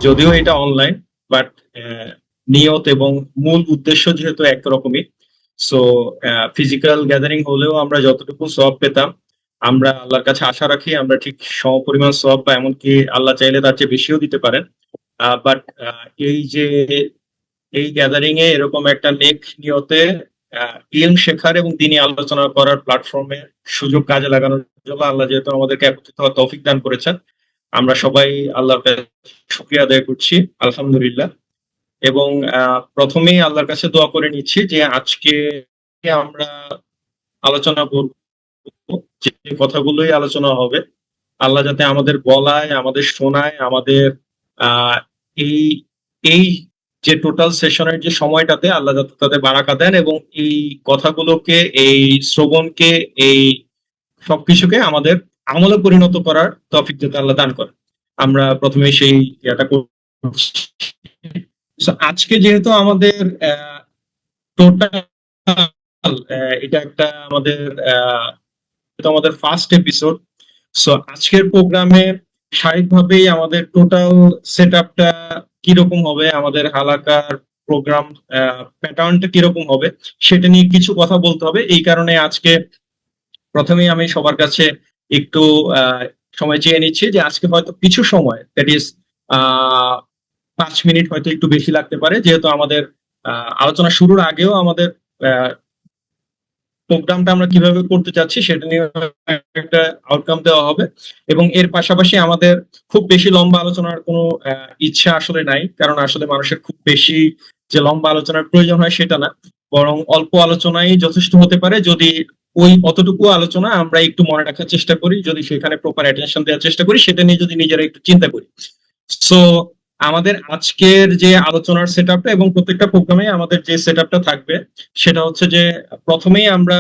যদিও এটা online, but নিয়ত এবং মূল উদ্দেশ্য যেহেতু একরকমই। সো ফিজিক্যাল গ্যাদারিং হলেও আমরা যতটুকু সওয়াব পেতাম, আমরা আল্লাহর কাছে আশা রাখি আমরা ঠিক সমপরিমাণ সওয়াব বা এমনকি আল্লাহ চাইলে তার চেয়ে বেশিও দিতে পারেন। বাট এই যে এই গ্যাদারিং এ এরকম একটা নেক নিয়তে ইলম শেখার এবং দিনী আলোচনা করার প্ল্যাটফর্মে সুযোগ কাজে লাগানোর জন্য আল্লাহ যেহেতু আমাদেরকে একত্রিত হওয়ার তৌফিক দান করেছেন, আমরা সবাই আল্লাহর কাছে শুকরিয়া আদায় করছি, আলহামদুলিল্লাহ। এবং প্রথমেই আল্লাহর কাছে দোয়া করে নিচ্ছি যে আজকে আমরা আলোচনা করব, যে কথাগুলোই আলোচনা হবে, আল্লাহ যাতে আমাদের বলায়, আমাদের শোনায়, আমাদের আহ এই এই যে টোটাল সেশনের যে সময়টাতে আল্লাহ যাতে তাতে বারাকা দেন এবং এই কথাগুলোকে, এই শ্রবণকে, এই সবকিছুকে আমাদের আমলে পরিণত করার তৌফিক যাতে আল্লাহ দান করে। আমরা প্রথমে সেই ইয়েটা করছি। So, আজকে যেহেতু আমাদের টোটাল এটা একটা আমাদের আমাদের ফার্স্ট এপিসোড, সো আজকের প্রোগ্রামে স্বাভাবিকভাবেই আমাদের টোটাল সেট আপটা কিরকম হবে, আমাদের হালাকার প্রোগ্রাম প্যাটার্নটা কিরকম হবে সেটা নিয়ে কিছু কথা বলতে হবে। এই কারণে আজকে প্রথমেই আমি সবার কাছে একটু সময় চেয়ে নিচ্ছি যে আজকে হয়তো কিছু সময়, দ্যাট ইজ 5 মিনিট হয়তো একটু বেশি লাগতে পারে, যেহেতু আমাদের আলোচনা শুরুর আগেও আমাদের প্রোগ্রামটা আমরা কিভাবে করতে চাচ্ছি সেটা নিয়ে একটা আউটকাম দেওয়া হবে। এবং এর পাশাপাশি আমাদের খুব বেশি লম্বা আলোচনার কোনো ইচ্ছা আসলে নাই, কারণ আসলে মানুষের খুব বেশি যে লম্বা আলোচনার প্রয়োজন হয় সেটা না, বরং অল্প আলোচনাই যথেষ্ট হতে পারে যদি ওই অতটুকু আলোচনা আমরা একটু মনে রাখার চেষ্টা করি, যদি সেখানে প্রপার অ্যাটেনশন দেওয়ার চেষ্টা করি, সেটা নিয়ে যদি নিজেরা একটু চিন্তা করি। সো আমাদের আজকের যে আলোচনার সেট আপটা এবং প্রত্যেকটা প্রোগ্রামে আমাদের যে সেট আপটা থাকবে সেটা হচ্ছে যে প্রথমেই আমরা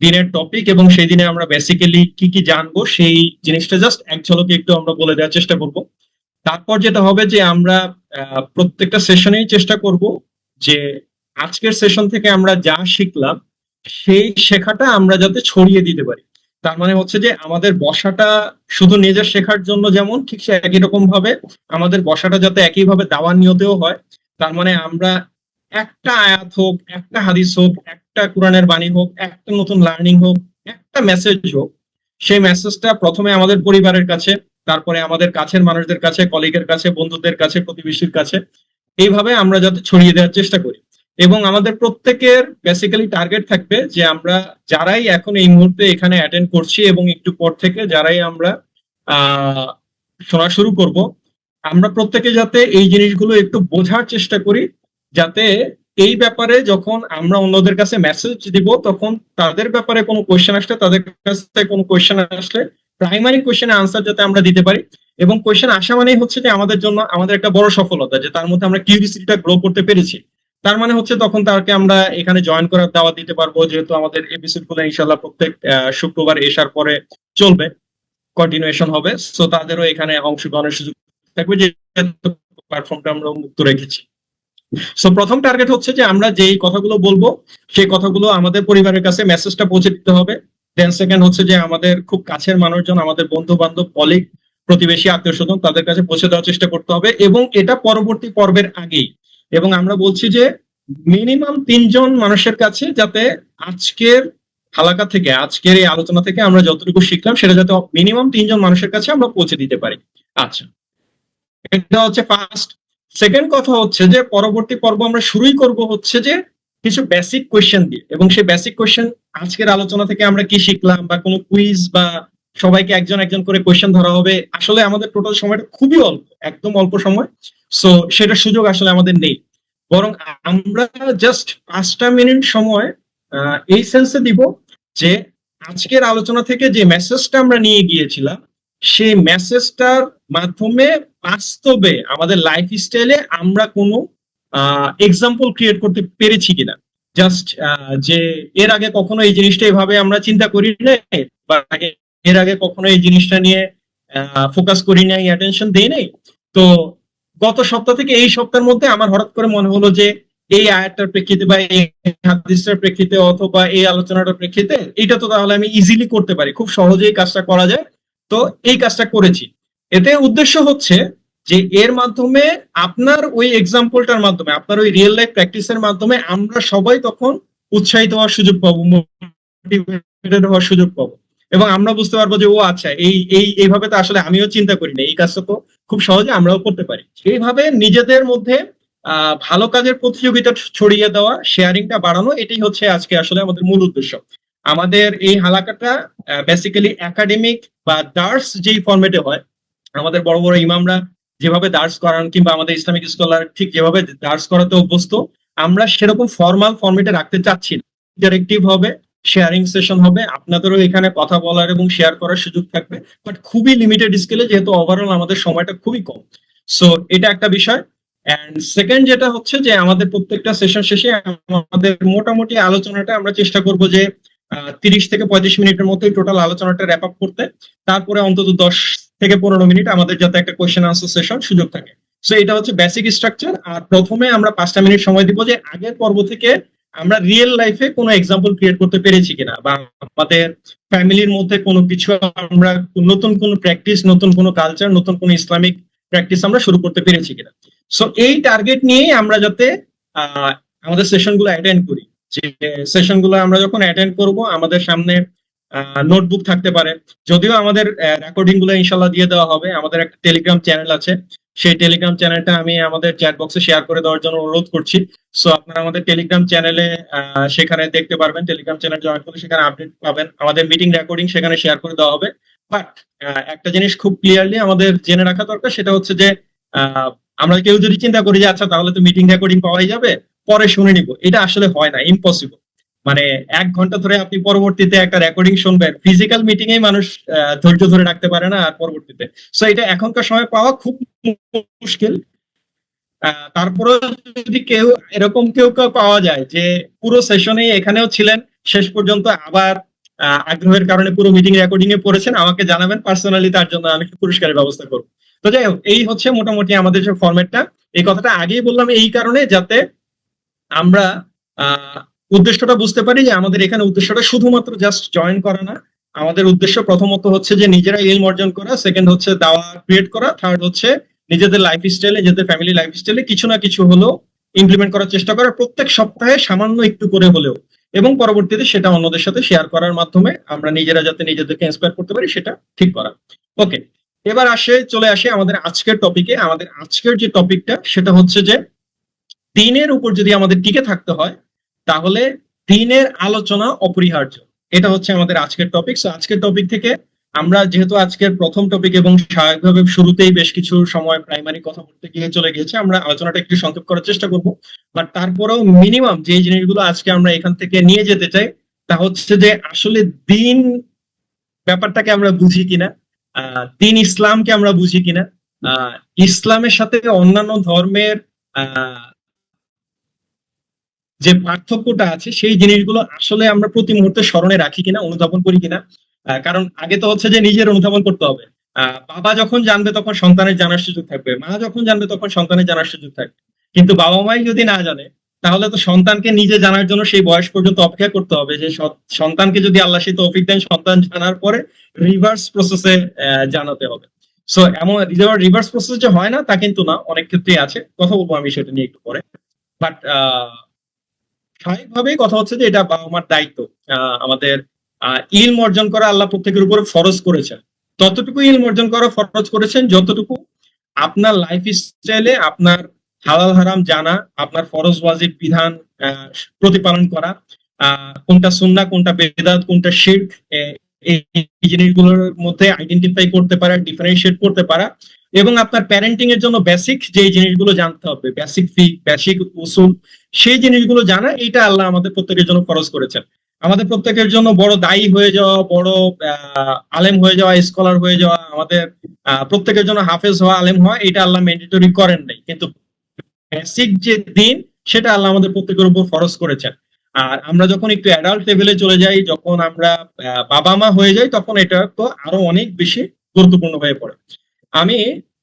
দিনের টপিক এবং সেই দিনে আমরা বেসিক্যালি কি কি জানবো সেই জিনিসটা জাস্ট এক ঝলকে একটু আমরা বলে দেওয়ার চেষ্টা করব। তারপর যেটা হবে যে আমরা প্রত্যেকটা সেশনেই চেষ্টা করব যে আজকের সেশন থেকে আমরা যা শিখলাম সেই শেখাটা আমরা যাতে ছড়িয়ে দিতে পারি। তার মানে হচ্ছে যে আমাদের বসাটা শুধু নিজের শেখার জন্য যেমন, ঠিক সে একই রকম ভাবে আমাদের বসাটা যাতে একইভাবে দাওয়ার নিয়তেও হয়। তার মানে আমরা একটা আয়াত হোক, একটা হাদিস হোক, একটা কোরআনের বাণী হোক, একটা নতুন লার্নিং হোক, একটা মেসেজ হোক, সেই মেসেজটা প্রথমে আমাদের পরিবারের কাছে, তারপরে আমাদের কাছের মানুষদের কাছে, কলিগের কাছে, বন্ধুদের কাছে, প্রতিবেশীর কাছে, এইভাবে আমরা যাতে ছড়িয়ে দেওয়ার চেষ্টা করি। এবং আমাদের প্রত্যেকের বেসিক্যালি টার্গেট থাকবে যে আমরা যারাই এখন এই মুহূর্তে এখানে অ্যাটেন্ড করছি এবং একটু পর থেকে যারাই আমরা শোনা শুরু করব, আমরা প্রত্যেকে যাতে এই জিনিসগুলো একটু বোঝার চেষ্টা করি, যাতে এই ব্যাপারে যখন আমরা অন্যদের কাছে মেসেজ দিব তখন তাদের ব্যাপারে কোনো কোয়েশ্চেন আসলে, তাদের কাছে কোনো কোয়েশ্চেন আসলে প্রাইমারি কোয়েশ্চেনের আনসার যাতে আমরা দিতে পারি। এবং কোয়েশ্চেন আসা মানেই হচ্ছে যে আমাদের জন্য আমাদের একটা বড় সফলতা, যে তার মধ্যে আমরা কিউরিসিটিটা গ্রো করতে পেরেছি। তার মানে হচ্ছে তখন তাকে আমরা এখানে জয়েন করার দাওয়াত দিতে পারবো, যেহেতু আমাদের এপিসোড গুলো ইনশাল্লাহ প্রত্যেক শুক্রবার এসার পরে চলবে, কন্টিনিউশন হবে। সো তাদেরও এখানে অংশগ্রহণের সুযোগ থাকবে, যে প্ল্যাটফর্মটা আমরা মুক্ত রেখেছি। সো প্রথম টার্গেট হচ্ছে যে আমরা যেই কথাগুলো বলবো সেই কথাগুলো আমাদের পরিবারের কাছে মেসেজটা পৌঁছে দিতে হবে। দেন সেকেন্ড হচ্ছে যে আমাদের খুব কাছের মানুষজন, আমাদের বন্ধু বান্ধব, কলিগ, প্রতিবেশী, আত্মীয় স্বজন, তাদের কাছে পৌঁছে দেওয়ার চেষ্টা করতে হবে, এবং এটা পরবর্তী পর্বের আগেই। এবং আমরা বলছি যে মিনিমাম 3 জন মানুষের কাছে, যাতে আজকের হালাকা থেকে, আজকের এই আলোচনা থেকে আমরা যতটুকু শিখলাম সেটা যাতে মিনিমাম 3 জন মানুষের কাছে আমরা পৌঁছে দিতে পারি। আচ্ছা, এটা হচ্ছে ফার্স্ট। সেকেন্ড কথা হচ্ছে যে পরবর্তী পর্ব আমরা শুরুই করব হচ্ছে যে কিছু বেসিক কোয়েশ্চেন দিয়ে, এবং সেই বেসিক কোয়েশ্চেন আজকের আলোচনা থেকে আমরা কি শিখলাম, বা কোনো কুইজ, বা সবাইকে একজন একজন করে কোয়েশ্চেন ধরা হবে। আসলে আমাদের টোটাল সময়টা খুবই অল্প, একদম অল্প সময়। সো সেটার সুযোগ আসলে আমাদের নেই, বরং আমরা জাস্ট 5টা মিনিট সময় এই সেন্সে দিব যে আজকের আলোচনা থেকে যে মেসেজটা আমরা নিয়ে গিয়েছিলাম সেই মেসেজটার মাধ্যমে বাস্তবে আমাদের লাইফ স্টাইলে আমরা কোনো এক্সাম্পল ক্রিয়েট করতে পেরেছি কিনা। জাস্ট যে এর আগে কখনো এই জিনিসটা এভাবে আমরা চিন্তা করি নাই, বা এর আগে কখনো এই জিনিসটা নিয়ে ফোকাস করি নাই, অ্যাটেনশন দেই নাই। তো গত সপ্তাহ থেকে এই সপ্তাহের মধ্যে আমার হঠাৎ করে মনে হলো যে এই আয়াতটার প্রেক্ষিতে, বা এই হাদিসটার প্রেক্ষিতে, অথবা এই আলোচনাটার প্রেক্ষিতে এটা তো তাহলে আমি ইজিলি করতে পারি, খুব সহজেই কাজটা করা যায়, তো এই কাজটা করেছি। এতে উদ্দেশ্য হচ্ছে যে এর মাধ্যমে আপনার ওই এক্সাম্পলটার মাধ্যমে, আপনার ওই রিয়েল লাইফ প্র্যাকটিসের মাধ্যমে আমরা সবাই তখন উৎসাহিত হওয়ার সুযোগ পাবো, মোটিভেটেড হওয়ার সুযোগ পাবো, এবং আমরা বুঝতে পারবো যে ও আচ্ছা এইভাবে তো আসলে আমিও চিন্তা করি না, এই কাজটা তো খুব সহজে আমরাও করতে পারি। এইভাবে নিজেদের মধ্যে ভালো কাজের প্রতিযোগিতা ছড়িয়ে দেওয়া, শেয়ারিংটা বাড়ানো, এটাই হচ্ছে আজকে আসলে আমাদের মূল উদ্দেশ্য। আমাদের এই হালাকাটা বেসিক্যালি একাডেমিক বা দার্স যেই ফরম্যাটে হয়, আমাদের বড় বড় ইমামরা যেভাবে দার্স করান কিংবা আমাদের ইসলামিক স্কলার ঠিক যেভাবে দার্স করাতে অভ্যস্ত, আমরা সেরকম ফর্মাল ফরম্যাটে রাখতে চাচ্ছি না। ইন্টারেক্টিভ হবে, শেয়ারিং সেশন হবে, আপনাদেরও এখানে কথা বলার এবং শেয়ার করার সুযোগ থাকবে, বাট খুবই লিমিটেড স্কেলে, যেহেতু ওভারঅল আমাদের সময়টা খুবই কম। সো এটা একটা বিষয়। এন্ড সেকেন্ড যেটা হচ্ছে যে আমাদের প্রত্যেকটা সেশন শেষে আমাদের মোটামুটি আলোচনাটা আমরা চেষ্টা করব যে 30 থেকে 35 মিনিটের মধ্যে টোটাল আলোচনাটা র্যাপ আপ করতে। তারপরে অন্তত 10 থেকে 15 মিনিট আমাদের যাতে একটা কোয়েশ্চেন আনসার সেশন সুযোগ থাকে। সো এটা হচ্ছে বেসিক স্ট্রাকচার। আর প্রথমে আমরা 5টা মিনিট সময় দিব যে আগের পর্ব থেকে আমরা রিয়েল লাইফে কোনো এক্সাম্পল ক্রিয়েট করতে পেরেছি কিনা, বা আমাদের ফ্যামিলির মধ্যে কোনো কিছু আমরা নতুন কোনো প্র্যাকটিস, নতুন কোনো কালচার, নতুন কোনো ইসলামিক প্র্যাকটিস আমরা শুরু করতে পেরেছি কিনা। সো এই টার্গেট নিয়েই আমরা যাতে আমাদের সেশনগুলো অ্যাটেন্ড করি। যে সেশনগুলো আমরা যখন অ্যাটেন্ড করব, আমাদের সামনে নোটবুক থাকতে পারে, যদিও আমাদের রেকর্ডিং গুলো ইনশাল্লাহ দিয়ে দেওয়া হবে। আমাদের একটা টেলিগ্রাম চ্যানেল আছে, সেই টেলিগ্রাম চ্যানেলটা আমি আমাদের চ্যাট বক্সে শেয়ার করে দেওয়ার জন্য অনুরোধ করছি। সো আপনারা আমাদের টেলিগ্রাম চ্যানেলে সেখানে দেখতে পারবেন, টেলিগ্রাম চ্যানেল জয়েন করলে সেখানে আপডেট পাবেন, আমাদের মিটিং রেকর্ডিং সেখানে শেয়ার করে দেওয়া হবে। বাট একটা জিনিস খুব ক্লিয়ারলি আমাদের জেনে রাখা দরকার, সেটা হচ্ছে যে আমরা কেউ যদি চিন্তা করি যে আচ্ছা তাহলে তো মিটিং রেকর্ডিং পাওয়াই যাবে, পরে শুনে নিব, এটা আসলে হয় না, ইম্পসিবল। মানে 1 ঘন্টা ধরে আপনি পরবর্তীতে একটা রেকর্ডিং শুনবেন, ফিজিক্যাল মিটিং এ মানুষ ধৈর্য ধরে রাখতে পারে না আর পরবর্তীতে। সো এটা এখনকার সময় পাওয়া খুব মুশকিল। তারপরে যদি কেউ এরকম কেউ পাওয়া যায় যে পুরো সেশনে এখানেও ছিলেন, শেষ পর্যন্ত আবার আগ্রহের কারণে পুরো মিটিং রেকর্ডিং এ পড়েছেন, আমাকে জানাবেন পার্সোনালি, তার জন্য আমি পুরস্কারের ব্যবস্থা করবো। তো যাই হোক, এই হচ্ছে মোটামুটি আমাদের যে ফরম্যাটটা। এই কথাটা আগেই বললাম এই কারণে, যাতে আমরা উদ্দেশ্যটা বুঝতে পারি যে আমাদের এখানে উদ্দেশ্যটা শুধুমাত্র জাস্ট জয়েন করা না। আমাদের উদ্দেশ্য প্রথমত হচ্ছে যে নিজেরা ইলম অর্জন করা, সেকেন্ড হচ্ছে দাওয়া ক্রিয়েট করা, থার্ড হচ্ছে নিজেদের লাইফ স্টাইলে, নিজেদের ফ্যামিলি লাইফ স্টাইলে কিছু না কিছু হলেও ইমপ্লিমেন্ট করার চেষ্টা করা, প্রত্যেক সপ্তাহে সামান্য একটু করে হলেও, এবং পরবর্তীতে সেটা অন্যদের সাথে শেয়ার করার মাধ্যমে আমরা নিজেরা যাতে নিজেদেরকে ইন্সপায়ার করতে পারি, সেটা ঠিক করা। ওকে, এবার চলে আসে আমাদের আজকের টপিকে। আমাদের আজকের যে টপিকটা সেটা হচ্ছে যে দিনের উপর যদি আমাদের টিকে থাকতে হয়, তাহলে দিনের আলোচনা অপরিহার্য। এটা হচ্ছে আমাদের আজকের টপিক। সো আজকের টপিক থেকে আমরা, যেহেতু আজকের প্রথম টপিক এবং স্বাভাবিকভাবে শুরুতেই বেশ কিছু সময় প্রাইমারি কথা বলতে গিয়ে চলে গিয়েছে, আমরা আলোচনাটা একটু সংক্ষেপ করার চেষ্টা করব। বাট তারপরেও মিনিমাম যে জিনিসগুলো আজকে আমরা এখান থেকে নিয়ে যেতে চাই, তা হচ্ছে যে আসলে দিন ব্যাপারটাকে আমরা বুঝি কিনা, দিন ইসলামকে আমরা বুঝি কিনা, ইসলামের সাথে অন্যান্য ধর্মের যে পার্থক্যটা আছে সেই জিনিসগুলো আসলে আমরা প্রতি মুহূর্তে স্মরণে রাখি কিনা, অনুধাবন করি কিনা। কারণ আগে তো হচ্ছে যে নিজের অনুধাবন করতে হবে। বাবা যখন জানবে তখন সন্তানের জানার সুযোগ থাকবে, মা যখন জানবে তখন সন্তানের জানার সুযোগ থাকবে। কিন্তু বাবা মাই যদি না জানে, তাহলে তো সন্তানকে নিজে জানার জন্য সেই বয়স পর্যন্ত অপেক্ষা করতে হবে। যে সন্তানকে যদি আল্লাহ সেই তৌফিক দেন, সন্তান জানার পরে রিভার্স প্রসেসে জানাতে হবে। সো এমন রিভার্স প্রসেস যে হয় না তা কিন্তু না, অনেক ক্ষেত্রেই আছে, কথা বলবো আমি সেটা নিয়ে একটু পরে। বাট স্বাভাবিকভাবেই কথা হচ্ছে যে এটা বাবা মার দায়িত্ব। আমাদের ইলম অর্জন করা আল্লাহ প্রত্যেকের উপর ফরজ করেছেন। ততটুকু ইলম অর্জন করা ফরজ করেছেন যতটুকু আপনার লাইফ স্টাইলে আপনার হালাল হারাম জানা, আপনার ফরজ ওয়াজিব বিধান প্রতিপালন করা, কোনটা সুন্নাহ, কোনটা বেদাত, কোনটা শিরক, এই জিনিসগুলোর মধ্যে আইডেন্টিফাই করতে পারা, ডিফারেন্সিয়েট করতে পারা, এবং আপনার প্যারেন্টিং এর জন্য বেসিক যে জিনিসগুলো জানতে হবে, বেসিক ফিক, বেসিক উসুল, সেই জিনিসগুলো জানা, এটা আল্লাহ আমাদের প্রত্যেকের জন্য ফরজ করেছেন। আমাদের প্রত্যেকের জন্য বড় দায়ী হয়ে যাওয়া, বড় আলেম হয়ে যাওয়া, স্কলার হয়ে যাওয়া, আমাদের প্রত্যেকের জন্য হাফেজ হওয়া, আলেম হওয়া, এটা আল্লাহ ম্যান্ডেটরি করেন নাই, কিন্তু বেসিক যে দিন সেটা আল্লাহ আমাদের প্রত্যেকের উপর ফরজ করেছেন। আর আমরা যখন একটু অ্যাডাল্ট লেভেলে চলে যাই, যখন আমরা বাবা মা হয়ে যাই, তখন এটা তো আরো অনেক বেশি গুরুত্বপূর্ণ হয়ে পড়ে। আমি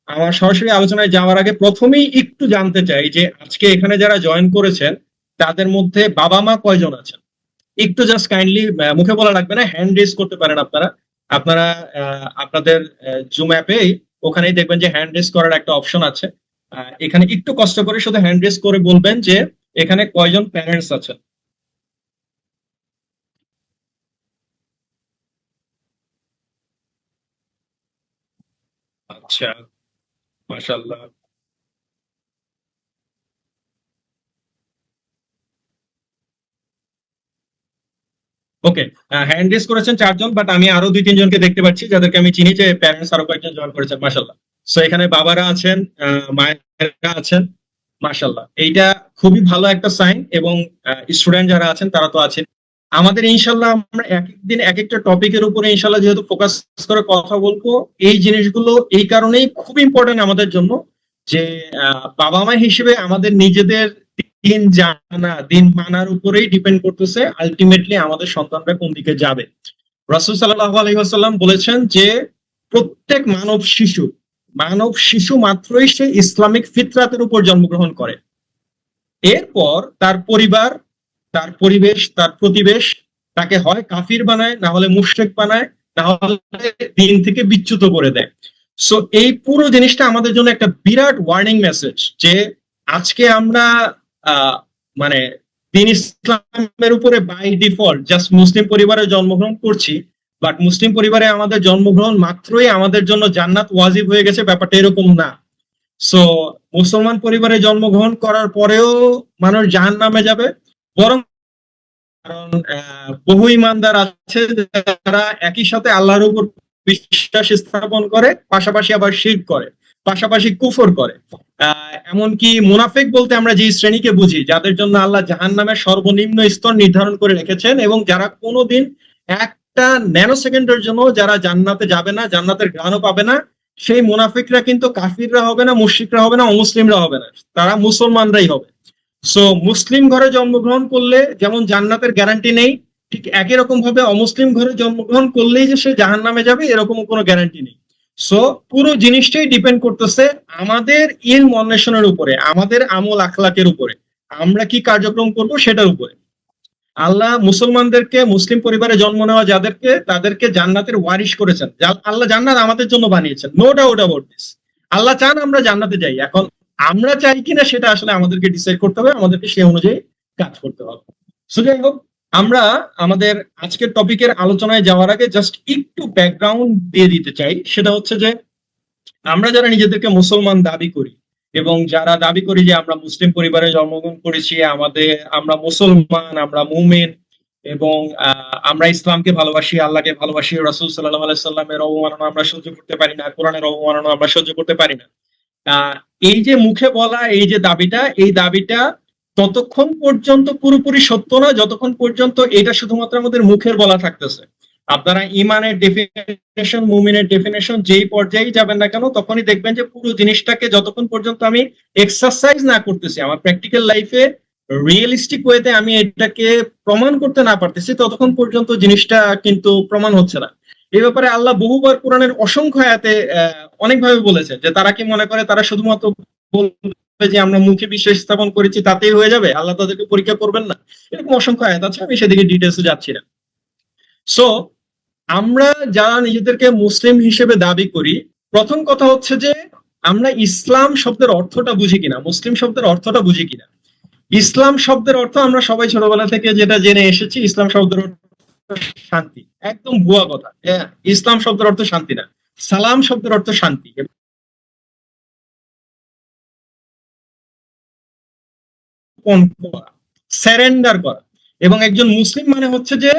আমার সরাসরি আলোচনায় যাওয়ার আগে প্রথমেই একটু জানতে চাই যে আজকে এখানে যারা জয়েন করেছেন তাদের মধ্যে বাবা মা কয়জন আছেন? একটু জাস্ট কাইন্ডলি, মুখে বলা লাগবে না, হ্যান্ড রেজ করতে পারেন আপনারা। আপনারা আপনাদের জুম অ্যাপে ওখানেই দেখবেন যে হ্যান্ড রেজ করার একটা অপশন আছে। এখানে একটু কষ্ট করে শুধু হ্যান্ড রেজ করে বলবেন যে এখানে কয়জন প্যারেন্টস আছেন। আচ্ছা, মাশাআল্লাহ। ওকে, হ্যান্ড রেজ করেছেন 4 জন, বাট আমি আরো 2-3 জনকে দেখতে পাচ্ছি যাদেরকে আমি চিনি, যে প্যারেন্টস আরো কয়েকজন জয়েন করেছেন, মাশাআল্লাহ। সো এখানে বাবারা আছেন, মায়েরা আছেন, মাশাআল্লাহ। এইটা খুবই ভালো একটা সাইন। এবং স্টুডেন্ট যারা আছেন তারা তো আছেন। আমাদের ইনশাল্লাহ আমরা এক একদিন এক একটা টপিকের উপরে ইনশাল্লাহ যেহেতু ফোকাস করে কথা বলবো, এই জিনিসগুলো এই কারণেই খুব ইম্পর্টেন্ট আমাদের জন্য, যে বাবা মা হিসেবে আমাদের নিজেদের দিন জানা, দিন মানার উপরেই ডিপেন্ড করতেছে আলটিমেটলি আমাদের সন্তানরা কোন দিকে যাবে। রাসূল সাল্লাল্লাহু আলাইহি ওয়াসাল্লাম বলেছেন যে প্রত্যেক মানব শিশু মাত্রই সে ইসলামিক ফিতরাতের উপর জন্মগ্রহণ করে। এরপর তার পরিবার, তার পরিবেশ, তার প্রতিবেশ তাকে হয় কাফির বানায়, না হলে মুশরিক বানায়, না হলে দিন থেকে বিচ্যুত করে দেয়। সো এই পুরো জিনিসটা আমাদের জন্য একটা বিরাট ওয়ার্নিং মেসেজ, যে আজকে আমরা আহ মানে দিন ইসলামের উপরে বাই ডিফল্ট জাস্ট মুসলিম পরিবারে জন্মগ্রহণ করছি, বাট মুসলিম পরিবারে আমাদের জন্মগ্রহণ মাত্রই আমাদের জন্য জান্নাত ওয়াজিব হয়ে গেছে, ব্যাপারটা এরকম না। সো মুসলমান পরিবারে জন্মগ্রহণ করার পরেও মানুষ জাহান্নামে যাবে, বরং কারণ বহু ইমানদার আছে যারা একই সাথে আল্লাহর উপর বিশ্বাস স্থাপন করে, পাশাপাশি আবার শিরক করে, পাশাপাশি কুফর করে। এমনকি মুনাফিক বলতে আমরা যে শ্রেণীকে বুঝি, যাদের জন্য আল্লাহ জাহান্নামের সর্বনিম্ন স্তর নির্ধারণ করে রেখেছেন, এবং যারা কোনোদিন একটা ন্যানো সেকেন্ডের জন্য যারা জান্নাতে যাবে না, জান্নাতের ঘ্রাণও পাবে না, সেই মুনাফিকরা কিন্তু কাফিররা হবে না, মুশরিকরা হবে না, অমুসলিমরা হবে না, তারা মুসলমানরাই হবে। সো মুসলিম ঘরে জন্মগ্রহণ করলে যেমন জান্নাতের গ্যারান্টি নেই, ঠিক একই রকম ভাবে অমুসলিম ঘরে জন্মগ্রহণ করলেই যে সে জাহান্নামে যাবে এরকম কোনো গ্যারান্টি নেই। সো পুরো জিনিসটাই ডিপেন্ড করতেছে আমাদের ইলম অন্বেষণের উপরে, আমাদের আমল আখলাকের উপরে, আমরা কি কার্যক্রম করব সেটার উপরে। আল্লাহ মুসলমানদেরকে, মুসলিম পরিবারে জন্ম নেওয়া যাদেরকে, তাদেরকে জান্নাতের ওয়ারিশ করেছেন। আল্লাহ জান্নাত আমাদের জন্য বানিয়েছেন, নো ডাউট অ্যাবাউট দিস। আল্লাহ চান আমরা জান্নাতে যাই। এখন আমরা চাই কিনা সেটা আসলে আমাদেরকে ডিসাইড করতে হবে, আমাদেরকে সেই অনুযায়ী কাজ করতে হবে। সো যাই হোক, আমরা আমাদের আজকের টপিকের আলোচনায় যাওয়ার আগে জাস্ট একটু ব্যাকগ্রাউন্ড দিয়ে দিতে চাই। সেটা হচ্ছে যে আমরা যারা নিজেদেরকে মুসলমান দাবি করি, এবং যারা দাবি করি যে আমরা মুসলিম পরিবারে জন্মগ্রহণ করেছি, আমরা মুসলমান, আমরা মুমিন, এবং আমরা ইসলামকে ভালোবাসি, আল্লাহকে ভালোবাসি, রাসূল সাল্লাল্লাহু আলাইহি সাল্লামের অবমাননা আমরা সহ্য করতে পারি না, কোরআনের অবমাননা আমরা সহ্য করতে পারি না। এই যে মুখে বলা এই যে দাবিটা, এই দাবিটা ততক্ষণ পর্যন্ত পুরোপুরি সত্য না যতক্ষণ পর্যন্ত এটা শুধুমাত্র আমাদের মুখের বলা থাকতেছে। আপনারা ইমানের ডেফিনেশন, মুমিনের ডেফিনেশন যেই পর্যায়ে যাবেন না কেন, তখনই দেখবেন যে পুরো জিনিসটাকে যতক্ষণ পর্যন্ত আমি এক্সারসাইজ না করতেছি, আমার প্র্যাকটিক্যাল লাইফে রিয়েলিস্টিক ওয়েতে আমি এটাকে প্রমাণ করতে না পারতেছি, ততক্ষণ পর্যন্ত জিনিসটা কিন্তু প্রমাণ হচ্ছে না। এই ব্যাপারে আল্লাহ বহুবার কোরআনের অসংখ্য আয়াতে অনেকভাবে বলেছে, যে তারা কি মনে করে তারা শুধুমাত্র বলবে যে আমরা মুখে বিশ্বাস স্থাপন করেছি তাতেই হয়ে যাবে, আল্লাহ তাদেরকে পরীক্ষা করবেন না? এরকম অসংখ্য আয়াত আছে, আমি সেদিকে ডিটেলসে যাচ্ছি না। সো আমরা যারা নিজেদেরকে মুসলিম হিসেবে দাবি করি, প্রথম কথা হচ্ছে যে আমরা ইসলাম শব্দের অর্থটা বুঝি কিনা, মুসলিম শব্দের অর্থটা বুঝি কিনা। ইসলাম শব্দের অর্থ আমরা সবাই ছোটবেলা থেকে যেটা জেনে এসেছি, ইসলাম শব্দের অর্থ শান্তি। একদম ভুয়া কথা। ইসলাম শব্দের অর্থ শান্তি না, সালাম শব্দের অর্থ শান্তি, স্যারেন্ডার করা। এবং একজন মুসলিম মানে হচ্ছে যে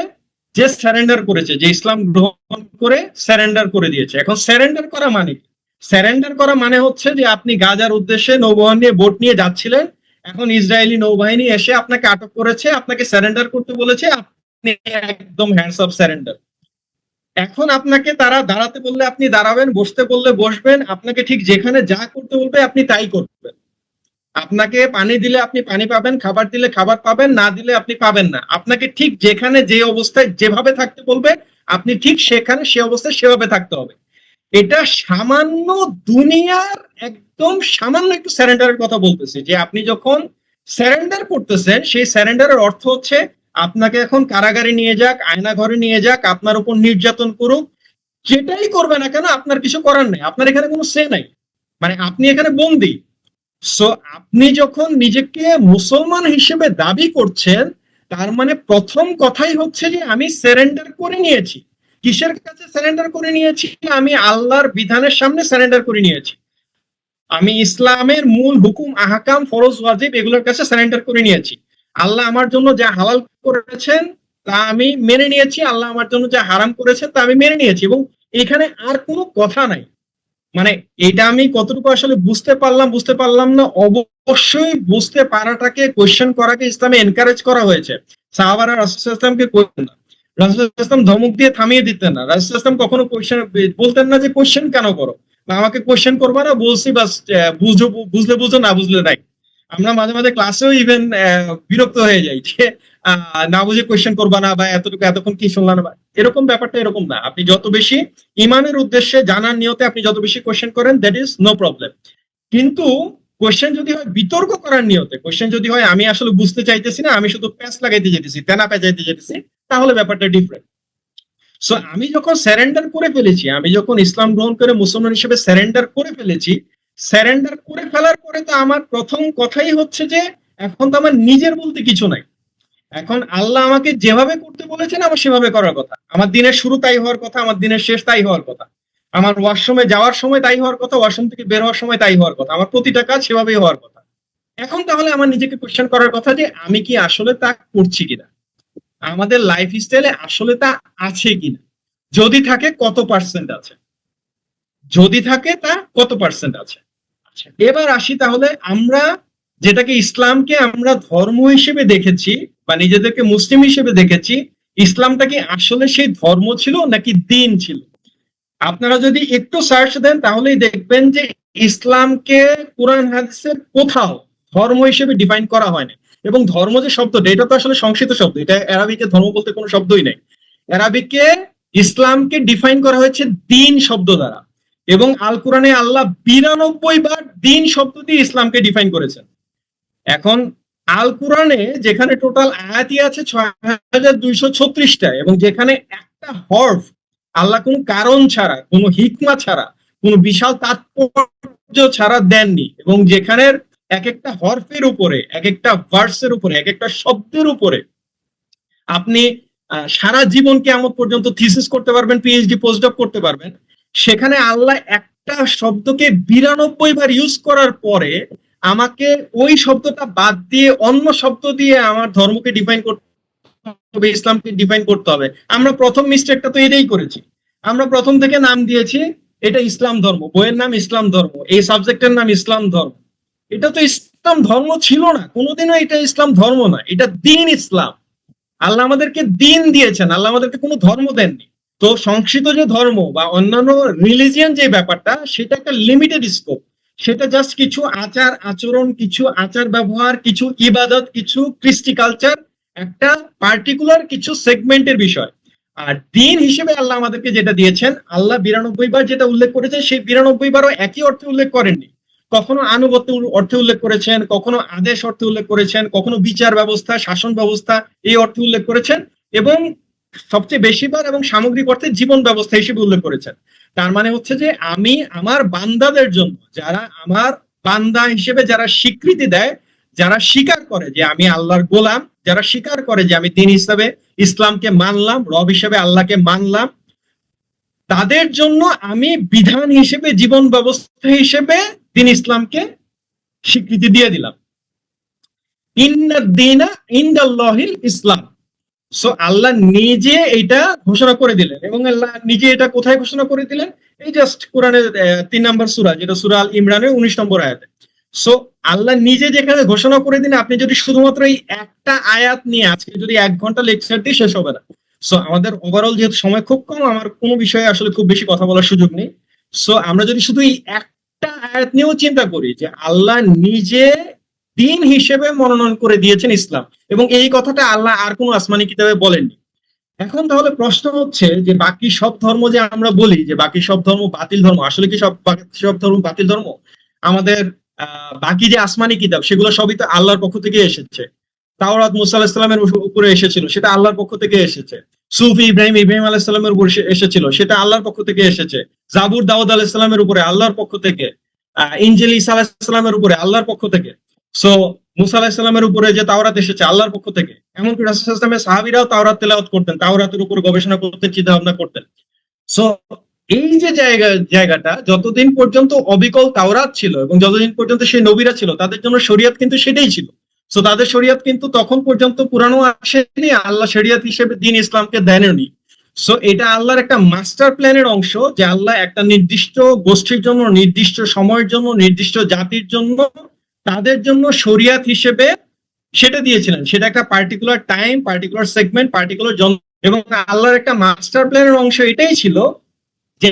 যে স্যারেন্ডার করেছে, যে ইসলাম গ্রহণ করে স্যারেন্ডার করে দিয়েছে। এখন স্যারেন্ডার করা মানে কি? স্যারেন্ডার করা মানে হচ্ছে যে আপনি গাজার উদ্দেশ্যে নৌবহর নিয়ে, বোট নিয়ে যাচ্ছিলেন, এখন ইসরায়েলি নৌবাহিনী এসে আপনাকে আটক করেছে, আপনাকে স্যারেন্ডার করতে বলেছে, আপনি একদম হ্যান্ডস অফ স্যারেন্ডার। এখন আপনাকে তারা দাঁড়াতে বললে আপনি দাঁড়াবেন, বসতে বললে বসবেন, আপনাকে ঠিক যেখানে যা করতে বলবে আপনি তাই করবেন। আপনাকে পানি দিলে আপনি পানি পাবেন, খাবার দিলে খাবার পাবেন, না দিলে আপনি পাবেন না। আপনাকে ঠিক যেখানে যে অবস্থায় যেভাবে থাকতে বলবে আপনি ঠিক সেখানে সে অবস্থায় সেভাবে থাকতে হবে। এটা সামান্য দুনিয়ার একদম সামান্য একটু স্যারেন্ডারের কথা বলতেছি, যে আপনি যখন স্যারেন্ডার করতেছেন, সেই স্যারেন্ডারের অর্থ হচ্ছে আপনাকে এখন কারাগারে নিয়ে যাক, আয়না ঘরে নিয়ে যাক, আপনার উপর নির্যাতন করুক, যেটাই করবে না কেন আপনার কিছু করার নেই, আপনার এখানে কোনো সে নাই, মানে আপনি এখানে বন্দী। সো আপনি যখন নিজেকে মুসলমান হিসেবে দাবি করছেন, তার মানে প্রথম কথাই হচ্ছে যে আমি সারেন্ডার করে নিয়েছি। কিসের কাছে সারেন্ডার করে নিয়েছি? আমি আল্লাহর বিধানের সামনে সারেন্ডার করে নিয়েছি। আমি ইসলামের মূল হুকুম, আহকাম, ফরজ, ওয়াজিব এগুলোর কাছে সারেন্ডার করে নিয়েছি। আল্লাহ আমার জন্য যা হালাল করেছেন তা আমি মেনে নিয়েছি, আল্লাহ আমার জন্য যা হারাম করেছেন তা আমি মেনে নিয়েছি, এবং এখানে আর কোনো কথা নাই। মানে এটা আমি কতটুকু আসলে বুঝতে পারলাম না। অবশ্যই বুঝতে পারাটাকে, কোয়েশ্চেন করাকে ইসলামে এনকারেজ করা হয়েছে। সাহাবারা রাসূল ইসলামকে করতেন না, রাসূল ইসলাম ধমক দিয়ে থামিয়ে দিতেন না, রাসূল ইসলাম কখনো কোয়েশ্চেন বলতেন না যে কোয়েশ্চেন কেন করো, বা আমাকে কোয়েশ্চেন করবা না, বলছি বাস, বুঝো, বুঝলে বুঝো, না বুঝলে নাই। আমরা মাঝে মাঝে ক্লাসেও ইভেন বিরক্ত হয়ে যাই যে না বুঝে কোয়েশ্চেন করবা না, বা এতটুকু এতক্ষণ কি শুনলাম না, এরকম ব্যাপারটা এরকম না। আপনি যত বেশি ইমানের উদ্দেশ্যে জানার নিয়তে আপনি যত বেশি কোয়েশ্চেন করেন, দ্যাট ইজ নো প্রবলেম। কিন্তু কোয়েশ্চেন যদি হয় বিতর্ক করার নিয়তে, কোয়েশ্চেন যদি হয় আমি আসলে বুঝতে চাইতেছি না, আমি শুধু প্যাচ লাগাইতে যেতেছি, তেনা পেঁচাইতে যেতেছি, তাহলে ব্যাপারটা ডিফারেন্ট। সো আমি যখন স্যারেন্ডার করে ফেলেছি, আমি যখন ইসলাম গ্রহণ করে মুসলমান হিসেবে স্যারেন্ডার করে ফেলেছি, স্যারেন্ডার করে ফেলার পরে তো আমার প্রথম কথাই হচ্ছে যে এখন তো আমার নিজের বলতে কিছু নাই। এখন আল্লাহ আমাকে যেভাবে করতে বলেছেন আমার সেভাবে করার কথা। আমার দিনের শুরু তাই হওয়ার কথা, আমার দিনের শেষ তাই হওয়ার কথা, আমার ওয়াশরুমে যাওয়ার সময় তাই হওয়ার কথা, ওয়াশরুম থেকে বের হওয়ার সময় তাই হওয়ার কথা, আমার প্রতিটা কাজ সেভাবেই হওয়ার কথা। এখন তাহলে আমার নিজেকে কোশ্চেন করার কথা যে আমি কি আসলে তা করছি কিনা, আমাদের লাইফ স্টাইলে আসলে তা আছে কিনা, যদি থাকে কত পার্সেন্ট আছে, যদি থাকে তা কত পার্সেন্ট আছে। আচ্ছা, এবার আসি তাহলে আমরা যেটাকে ইসলামকে আমরা ধর্ম হিসেবে দেখেছি বা নিজেদেরকে মুসলিম হিসেবে দেখেছি, ইসলামটা কি আসলে সেই ধর্ম ছিল নাকি দিন ছিল? আপনারা যদি একটু সার্চ দেন তাহলেই দেখবেন যে ইসলামকে কোরআন হাদিসের কোথাও ধর্ম হিসেবে ডিফাইন করা হয়নি। এবং ধর্ম যে শব্দটা, এটা তো আসলে সংস্কৃত শব্দ, এটা অ্যারাবিকে ধর্ম বলতে কোনো শব্দই নেই। অ্যারাবিকে ইসলামকে ডিফাইন করা হয়েছে দিন শব্দ দ্বারা, এবং আল কোরআনে আল্লাহ 92 বার দিন শব্দ দিয়ে ইসলামকে ডিফাইন করেছেন। এখন আল কোরআনে যেখানে টোটাল আয়াতই আছে 6236টা, এবং যেখানে একটা হরফ আল্লাহ কোন কারণ ছাড়া, কোনো হিকমা ছাড়া, কোনো বিশাল তাৎপর্য ছাড়া দেননি, এবং যেখানের এক একটা হরফের উপরে, এক একটা ভার্সের উপরে, এক একটা শব্দের উপরে আপনি সারা জীবন কিয়ামত পর্যন্ত থিসিস করতে পারবেন, পিএইচডি পোস্টডক করতে পারবেন। সেখানে আল্লাহ একটা শব্দকে 92 বার ইউজ করার পরে আমাকে ওই শব্দটা বাদ দিয়ে অন্য শব্দ দিয়ে আমার ধর্মকে ডিফাইন করতে হবে, ইসলামকে ডিফাইন করতে হবে। আমরা প্রথম মিস্টেকটা তো এটাই করেছি। আমরা প্রথম থেকে নাম দিয়েছি এটা ইসলাম ধর্ম, বইয়ের নাম ইসলাম ধর্ম, এই সাবজেক্টের নাম ইসলাম ধর্ম। এটা তো ইসলাম ধর্ম ছিল না, কোনোদিনও এটা ইসলাম ধর্ম না, এটা দিন ইসলাম। আল্লাহ আমাদেরকে দিন দিয়েছেন, আল্লাহ আমাদেরকে কোনো ধর্ম দেননি। তো সংস্কৃত যে ধর্ম বা অন্যান্য রিলিজিয়ন যে ব্যাপারটা, সেটা একটা লিমিটেড স্কোপ। সেটা জাস্ট কিছু আচার আচরণ, কিছু আচার ব্যবহার, কিছু ইবাদত, কিছু কৃষ্টি কালচার, একটা পার্টিকুলার কিছু সেগমেন্টের বিষয়। আর দিন হিসেবে আল্লাহ আমাদেরকে যেটা দিয়েছেন, আল্লাহ 92 বার যেটা উল্লেখ করেছেন, সেই 92 বারও একই অর্থে উল্লেখ করেননি। কখনো আনুগত্য অর্থে উল্লেখ করেছেন, কখনো আদেশ অর্থে উল্লেখ করেছেন, কখনো বিচার ব্যবস্থা, শাসন ব্যবস্থা এই অর্থে উল্লেখ করেছেন, এবং সবচেয়ে বেশিবার এবং সামগ্রিক অর্থে জীবন ব্যবস্থা হিসেবে উল্লেখ করেছেন। তার মানে হচ্ছে যে আমি আমার বান্দাদের জন্য, যারা আমার বান্দা হিসেবে যারা স্বীকৃতি দেয়, যারা স্বীকার করে যে আমি আল্লাহর গোলাম, যারা স্বীকার করে যে আমি দিন হিসাবে ইসলামকে মানলাম, রব হিসেবে আল্লাহকে মানলাম, তাদের জন্য আমি বিধান হিসেবে, জীবন ব্যবস্থা হিসেবে দিন ইসলামকে স্বীকৃতি দিয়ে দিলাম। ইন্নাদ-দীনা ইনদাল্লাহিল ইসলাম। সো আল্লাহ নিজে এটা ঘোষণা করে দিলেন, এবং আল্লাহ নিজে এটা কোথায় ঘোষণা করে দিলেন? এই জাস্ট কোরআনের 3 নম্বর সূরা, যেটা সূরা আল ইমরানের 19 নম্বর আয়াতে। সো আল্লাহ নিজে যেখানে ঘোষণা করে দিন, আপনি যদি শুধুমাত্র এই একটা আয়াত নিয়ে আজকে যদি 1 ঘন্টা লেকচার দিই শেষ হবে না। সো আমাদের ওভারঅল যেহেতু সময় খুব কম, আমার কোনো বিষয়ে আসলে খুব বেশি কথা বলার সুযোগ নেই। সো আমরা যদি শুধু এই একটা আয়াত নিয়েও চিন্তা করি যে আল্লাহ নিজে দিন হিসেবে মনোনয়ন করে দিয়েছেন ইসলাম, এবং এই কথাটা আল্লাহ আর কোনো আসমানি কিতাবে বলেননি। এখন তাহলে প্রশ্ন হচ্ছে যে বাকি সব ধর্ম যে আমরা বলি যে বাকি সব ধর্ম বাতিল ধর্ম, আসলে কি সব ধর্ম বাতিল ধর্ম? আমাদের বাকি যে আসমানি কিতাব সেগুলো সবই তো আল্লাহর পক্ষ থেকে এসেছে। তাওরাত মুসা আলাইহিস সালামের উপরে এসেছিল, সেটা আল্লাহর পক্ষ থেকে এসেছে। সুফি ইব্রাহিম আলাইহিসসালামের উপর এসেছিল, সেটা আল্লাহর পক্ষ থেকে এসেছে। জাবুর দাউদ আলাইহিসসালামের উপরে আল্লাহর পক্ষ থেকে, ইনজিল ঈসা আলাইহিসসালামের উপরে আল্লাহর পক্ষ থেকে। সো মুসা আলাইহিসসালামের উপরে যে তাওরাত এসেছে আল্লাহর পক্ষ থেকে। এমনকি রাসূল সাল্লাল্লাহু আলাইহি ওয়াসাল্লামের সাহাবীরাও তাওরাত তেলাওয়াত করতেন, তাওরাতের উপর গবেষণা করতেন, চিন্তা ভাবনা করতেন। সো এই যে জায়গাটা যতদিন পর্যন্ত অবিকল তাওরাত ছিল এবং যতদিন পর্যন্ত সেই নবীরা ছিল, তাদের জন্য শরীয়ত কিন্তু সেটাই ছিল। সো তাদের শরীয়ত কিন্তু তখন পর্যন্ত পুরানো আসেনি, আল্লাহ শরীয়ত হিসেবে দিন ইসলামকে দেননি। সো এটা আল্লাহর একটা মাস্টার প্ল্যানের অংশ, যে আল্লাহ একটা নির্দিষ্ট গোষ্ঠীর জন্য, নির্দিষ্ট সময়ের জন্য, নির্দিষ্ট জাতির জন্য, তাদের জন্য শরীয়ত হিসেবে সেটা দিয়েছিলেন। সেটা একটা particular time, particular segment, particular জন, এবং আল্লাহর একটা মাস্টার প্ল্যানের অংশ এটাই ছিল যে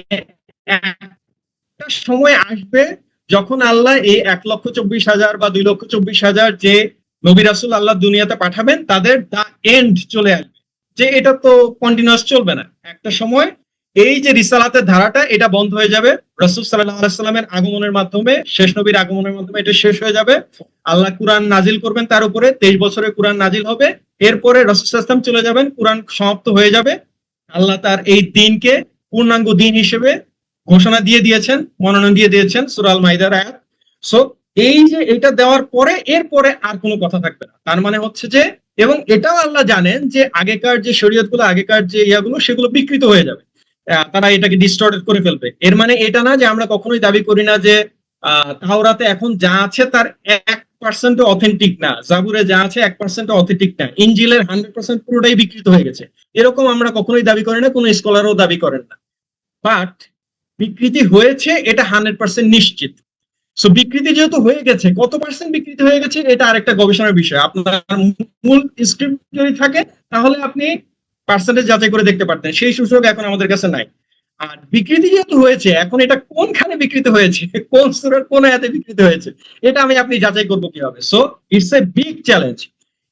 একটা সময় আসবে যখন আল্লাহ এই 1,24,000 বা 2,24,000 যে নবী রাসূল আল্লাহ দুনিয়াতে পাঠাবেন, তাদের দা এন্ড চলে আসবে, যে এটা তো কন্টিনিউয়াস চলবে না। একটা সময় এই যে রিসালাতের ধারাটা, এটা বন্ধ হয়ে যাবে। রাসূল সাল্লাল্লাহু আলাইহি সাল্লামের আগমনের মাধ্যমে, শেষ নবীর আগমনের মাধ্যমে এটা শেষ হয়ে যাবে। আল্লাহ কুরআন নাজিল করবেন তার উপরে, 23 বছরে কুরআন নাজিল হবে। এরপরে রাসূল সাল্লাল্লাহু আলাইহি ওয়াসাল্লাম চলে যাবেন, কুরআন সমাপ্ত হয়ে যাবে। আল্লাহ তার এই দিনকে পূর্ণাঙ্গ দিন হিসেবে ঘোষণা দিয়ে দিয়েছেন, মনোনয়ন দিয়ে দিয়েছেন সূরা আল মাইদার আয়াত। সো এই যে এটা দেওয়ার পরে, এরপরে আর কোনো কথা থাকবে না। তার মানে হচ্ছে যে, এবং এটাও আল্লাহ জানেন যে আগেকার যে শরীয়তগুলো, আগেকার যে ইয়াগুলো, সেগুলো বিকৃত হয়ে যাবে, তারা এটাকে ডিস্টর্টেড করে ফেলবে। এর মানে এটা না যে আমরা কখনোই দাবি করি না যে তাওরাতে এখন যা আছে তার 1% অথেন্টিক না, জাবুরে যা আছে 1% অথেন্টিক না, ইনজিলের 100% পুরোটাই বিকৃত হয়ে গেছে, এরকম আমরা কখনোই দাবি করি না, কোনো স্কলারও দাবি করেন না। বাট বিকৃতি হয়েছে এটা 100% নিশ্চিত। সো বিকৃতি যেহেতু হয়ে গেছে, কত পার্সেন্ট বিকৃতি হয়ে গেছে এটা আরেকটা গবেষণার বিষয়। আপনার মূল স্ক্রিপ্ট যদি থাকে তাহলে আপনি পার্সেন্টেজ যাচাই করে দেখতে পারতেন, সেই সুযোগ এখন আমাদের কাছে নাই। আর বিকৃতি যেহেতু হয়েছে, এখন এটা কোনখানে বিকৃত হয়েছে, কোন সূরার কোন আয়াতে বিকৃত হয়েছে, এটা আপনি যাচাই করবো কিভাবে? So it's a big challenge.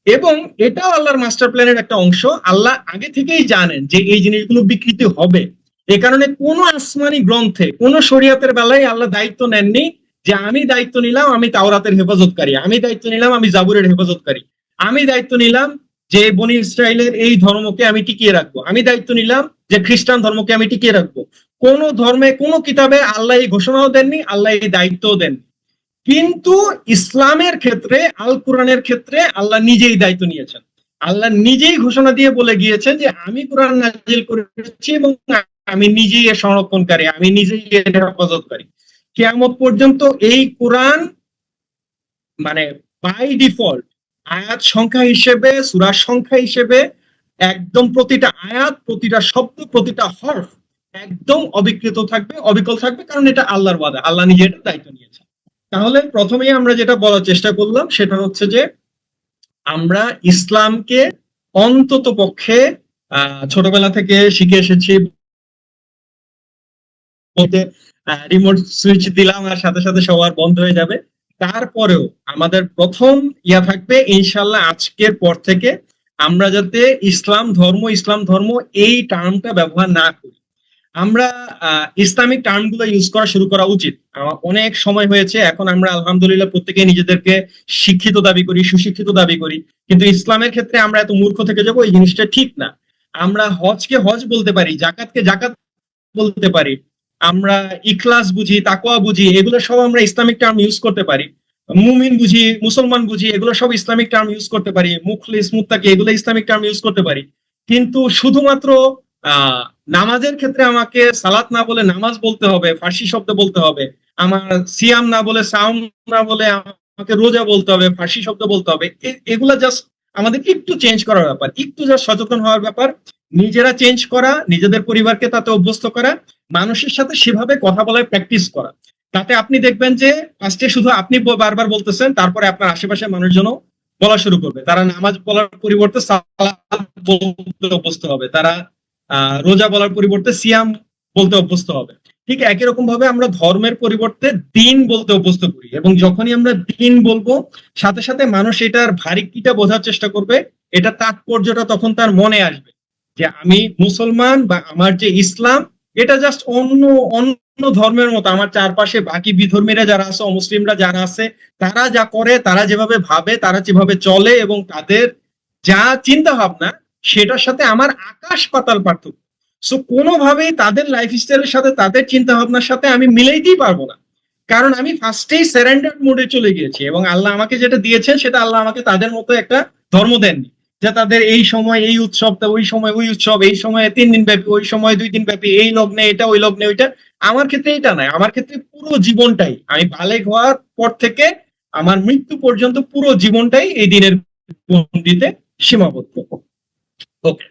এবং এটাও আল্লাহর মাস্টার প্ল্যানের একটা অংশ। আল্লাহ আগে থেকেই জানেন যে এই জিনিসগুলো বিকৃতি হবে। এ কারণে কোন আসমানি গ্রন্থে, কোন শরীয়তের বেলায় আল্লাহ দায়িত্ব নেননি যে আমি দায়িত্ব নিলাম আমি তাওরাতের হেফাজতকারী, আমি দায়িত্ব নিলাম আমি জাবুরের হেফাজতকারী, আমি দায়িত্ব নিলাম যে বনি ইসরায়েলের এই ধর্মকে আমি টিকিয়ে রাখবো, আমি দায়িত্ব নিলাম যে খ্রিস্টান ধর্মকে আমি টিকিয়ে রাখবো। কোন ধর্মে, কোন কিতাবে আল্লাহ এই ঘোষণাও দেননি, আল্লাহ এই দায়িত্বও দেননি। কিন্তু ইসলামের ক্ষেত্রে, আল কোরআনের ক্ষেত্রে আল্লাহ নিজেই দায়িত্ব নিয়েছেন। আল্লাহ নিজেই ঘোষণা দিয়ে বলে গিয়েছেন যে আমি কোরআন নাজিল করেছি এবং আমি নিজেই এর সংরক্ষণকারী, আমি নিজেই এর হেফাজতকারী। কিয়ামত পর্যন্ত এই কোরআন মানে বাই ডিফল্ট আয়াত সংখ্যা হিসেবে, সূরার সংখ্যা হিসেবে একদম প্রতিটা আয়াত, প্রতিটা শব্দ, প্রতিটা হরফ একদম অবিকৃত থাকবে, অবিকল থাকবে, কারণ এটা আল্লাহর ওয়াদা, আল্লাহ নিজে এটা দায়িত্ব নিয়েছেন। তাহলে প্রথমেই আমরা যেটা বলার চেষ্টা করলাম সেটা হচ্ছে যে আমরা ইসলামকে অন্তত পক্ষে ছোটবেলা থেকে শিখে এসেছি, রিমোট সুইচ দিলাম আর সাথে সাথে সবার বন্ধ হয়ে যাবে। তারপরেও আমাদের প্রথম ইয়া থাকবে ইনশাল্লাহ আজকের পর থেকে আমরা যাতে ইসলাম ধর্ম এই টার্মটা ব্যবহার না করি। আমরা ইসলামিক টার্মগুলো ইউজ করা শুরু করা উচিত। অনেক সময় হয়েছে, এখন আমরা আলহামদুলিল্লাহ প্রত্যেকে নিজেদেরকে শিক্ষিত দাবি করি, সুশিক্ষিত দাবি করি, কিন্তু ইসলামের ক্ষেত্রে আমরা এত মূর্খ থেকে যাবো, এই জিনিসটা ঠিক না। আমরা হজকে হজ বলতে পারি, জাকাতকে জাকাত বলতে পারি, আমরা ইখলাস বুঝি, তাকওয়া বুঝি, এগুলো সব আমরা ইসলামিক টার্ম ইউজ করতে পারি। মুমিন বুঝি, মুসলমান বুঝি, এগুলো সব ইসলামিক টার্ম ইউজ করতে পারি। মুখলিস, মুত্তাকি, এগুলো ইসলামিক টার্ম ইউজ করতে পারি। কিন্তু শুধুমাত্র নামাজের ক্ষেত্রে আমাকে সালাত না বলে নামাজ বলতে হবে, ফার্সি শব্দ বলতে হবে। আমার সিয়াম না বলে সাওম না বলে আমাকে রোজা বলতে হবে, ফার্সি শব্দ বলতে হবে। এগুলা জাস্ট আমাদের একটু চেঞ্জ করার ব্যাপার, একটু জাস্ট সচেতন হওয়ার ব্যাপার, নিজেরা চেঞ্জ করা, নিজেদের পরিবারকে তাতে অভ্যস্ত করা, মানুষের সাথে সেভাবে কথা বলার প্র্যাকটিস করা। তাতে আপনি দেখবেন যে ফার্স্টে শুধু আপনি বারবার বলতেছেন, তারপরে আপনার আশেপাশের মানুষজনও বলা শুরু করবে। তারা নামাজ বলার পরিবর্তে সালাত বলতে অভ্যস্ত হবে, তারা রোজা বলার পরিবর্তে সিয়াম বলতে অভ্যস্ত হবে। ঠিক একই রকম ভাবে আমরা ধর্মের পরিবর্তে দিন বলতে অভ্যস্ত করি, এবং যখনই আমরা দিন বলবো সাথে সাথে মানুষ এটার ভারিকিটা বোঝার চেষ্টা করবে, এটা তাৎপর্যটা তখন তার মনে আসবে যে আমি মুসলমান বা আমার যে ইসলাম, এটা জাস্ট অন্য অন্য ধর্মের মতো। আমার চারপাশে বাকি বিধর্মীরা যারা আছে, অমুসলিমরা যারা আছে, তারা যা করে, তারা যেভাবে ভাবে, তারা যেভাবে চলে, এবং তাদের যা চিন্তা ভাবনা, সেটার সাথে আমার আকাশ পাতাল পার্থক্য। সো কোনোভাবেই তাদের লাইফস্টাইলের সাথে, তাদের চিন্তা ভাবনার সাথে আমি মিলাইতেই পারবো না। কারণ আমি ফার্স্টেই সারেন্ডার মোডে চলে গিয়েছি, এবং আল্লাহ আমাকে যেটা দিয়েছেন সেটা আল্লাহ আমাকে তাদের মতো একটা ধর্ম দেননি, যে তাদের এই সময় এই উৎসবটা, ওই সময় ওই উৎসব, এই সময় 3 দিন ব্যাপী, ওই সময় 2 দিন ব্যাপী, এই লগ্নে এটা, ওই লগ্নে ওইটা। আমার ক্ষেত্রে এটা নাই, আমার ক্ষেত্রে পুরো জীবনটাই, আমি বালেগ হওয়ার পর থেকে আমার মৃত্যু পর্যন্ত পুরো জীবনটাই এই দিনের গণ্ডিতে সীমাবদ্ধ। ওকে,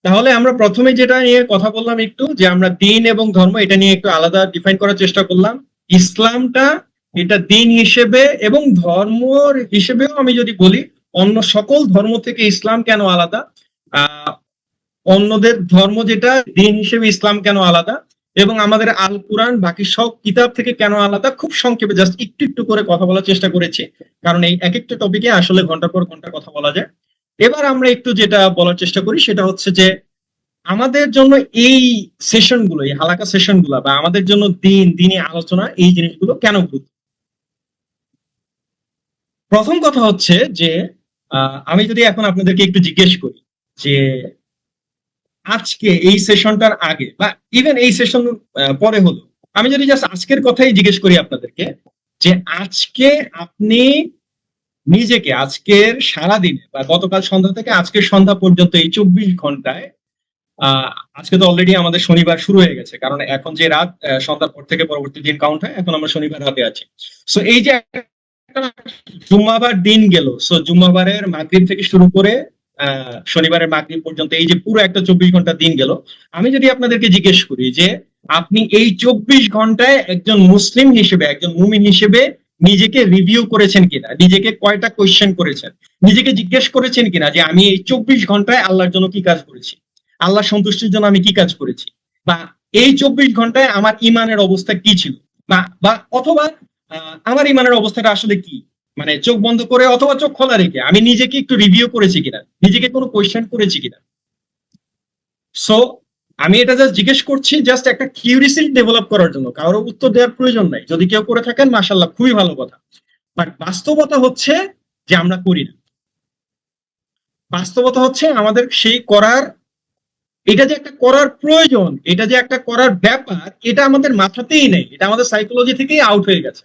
তাহলে আমরা প্রথমে যেটা নিয়ে কথা বললাম একটু, যে আমরা দিন এবং ধর্ম এটা নিয়ে একটু আলাদা ডিফাইন করার চেষ্টা করলাম। ইসলামটা এটা দিন হিসেবে এবং ধর্ম হিসেবেও আমি যদি বলি, অন্য সকল ধর্ম থেকে ইসলাম কেন আলাদা, আহ অন্যদের ধর্ম যেটা দিন হিসেবে ইসলাম কেন আলাদা, এবং আমাদের আল কোরআন বাকি সব কিতাব থেকে কেন আলাদা, খুব সংক্ষেপে জাস্ট একটু একটু করে কথা বলার চেষ্টা করেছি, কারণ এই এক একটা টপিকে আসলে ঘন্টার পর ঘন্টা কথা বলা যায়। এবার আমরা একটু যেটা বলার চেষ্টা করি সেটা হচ্ছে যে আমাদের জন্য এই সেশন গুলো, এই হালাকা সেশন গুলো, বা আমাদের জন্য দিনে আলোচনা, এই জিনিসগুলো কেন গুরুত্ব। প্রথম কথা হচ্ছে যে আমি যদি এখন আপনাদেরকে একটু জিজ্ঞেস করি যে আজকে এই সেশনটার আগে বা ইভেন এই সেশন পরে হলো, আমি যদি জাস্ট আজকের কথাই জিজ্ঞেস করি আপনাদেরকে, যে আজকে আপনি নিজেকে আজকের সারা দিনে বা গতকাল সন্ধ্যা থেকে আজকের সন্ধ্যা পর্যন্ত এই 24 ঘন্টায়, আহ আজকে তো অলরেডি আমাদের শনিবার শুরু হয়ে গেছে, কারণ এখন যে রাত, সন্ধ্যার পর থেকে পরবর্তী দিন কাউন্ট হয়, এখন আমরা শনিবার রাতে আছি। সো এই যে একটা জুম্মাবার দিন গেল, সো জুম্মাবারের মাগরিব থেকে শুরু করে শনিবারের মাগরিব পর্যন্ত এই যে পুরো একটা 24 ঘন্টা দিন গেল, আমি যদি আপনাদেরকে জিজ্ঞেস করি যে আপনি এই 24 ঘন্টায় একজন মুসলিম হিসেবে, একজন মুমিন হিসেবে নিজেকে রিভিউ করেছেন কিনা, নিজেকে কয়টা কোয়েশ্চেন করেছেন, নিজেকে জিজ্ঞেস করেছেন কিনা যে আমি এই 24 ঘন্টায় আল্লাহর জন্য কি কাজ করেছি, আল্লাহ সন্তুষ্টির জন্য আমি কি কাজ করেছি, বা এই 24 ঘন্টায় আমার ইমানের অবস্থা কি ছিল, বা বা অথবা আমার ইমানের অবস্থাটা আসলে কি, মানে চোখ বন্ধ করে অথবা চোখ খোলা রেখে আমি নিজেকে একটু রিভিউ করেছি কিনা, নিজেকে কোনো কোয়েশ্চেন করেছি কিনা। সো আমি এটা জাস্ট জিজ্ঞেস করছি, জাস্ট একটা কিউরিসিটি ডেভেলপ করার জন্য, কারোর উত্তর দেওয়ার প্রয়োজন নাই, যদি কেউ করে থাকেন মাশাল্লাহ, খুবই ভালো কথা। বাট বাস্তবতা হচ্ছে যে আমরা করি না। বাস্তবতা হচ্ছে আমাদের সেই করার, এটা যে একটা করার প্রয়োজন, এটা যে একটা করার ব্যাপার, এটা আমাদের মাথাতেই নেই, এটা আমাদের সাইকোলজি থেকেই আউট হয়ে গেছে।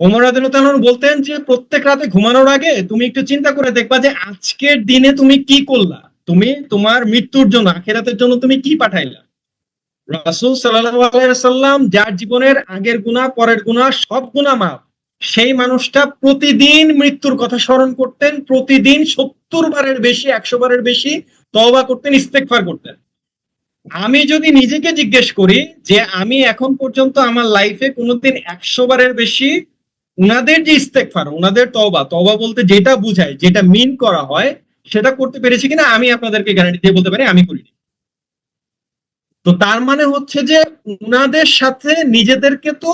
ওমর রাদিয়াল্লাহু তাআলা বলতেন যে প্রত্যেক রাতে ঘুমানোর আগে তুমি একটু চিন্তা করে দেখবা যে আজকের দিনে তুমি কি করলা, তুমি তোমার মৃত্যুর জন্য, আখিরাতের জন্য তুমি কি পাঠাইলা। রাসূল সাল্লাল্লাহু আলাইহি ওয়াসাল্লাম, যার জীবনের আগের গুনাহ পরের গুনাহ সব গুনাহ মাফ, সেই মানুষটা প্রতিদিন মৃত্যুর কথা স্মরণ করতেন, প্রতিদিন 70 বারের বেশি, 100 বারের বেশি তওবা করতেন, ইস্তেগফার করতেন। আমি যদি নিজেকে জিজ্ঞেস করি যে আমি এখন পর্যন্ত আমার লাইফে কোনোদিন 100 বারের বেশি উনাদের যে ইস্তেগফার, উনাদের তওবা, তওবা বলতে যেটা বুঝায়, যেটা মিন করা হয়, সেটা করতে পেরেছি কিনা, আমি আপনাদেরকে গ্যারান্টি দিয়ে বলতে পারি আমি করিনি। তো তার মানে হচ্ছে যে উনাদের সাথে নিজেদেরকে তো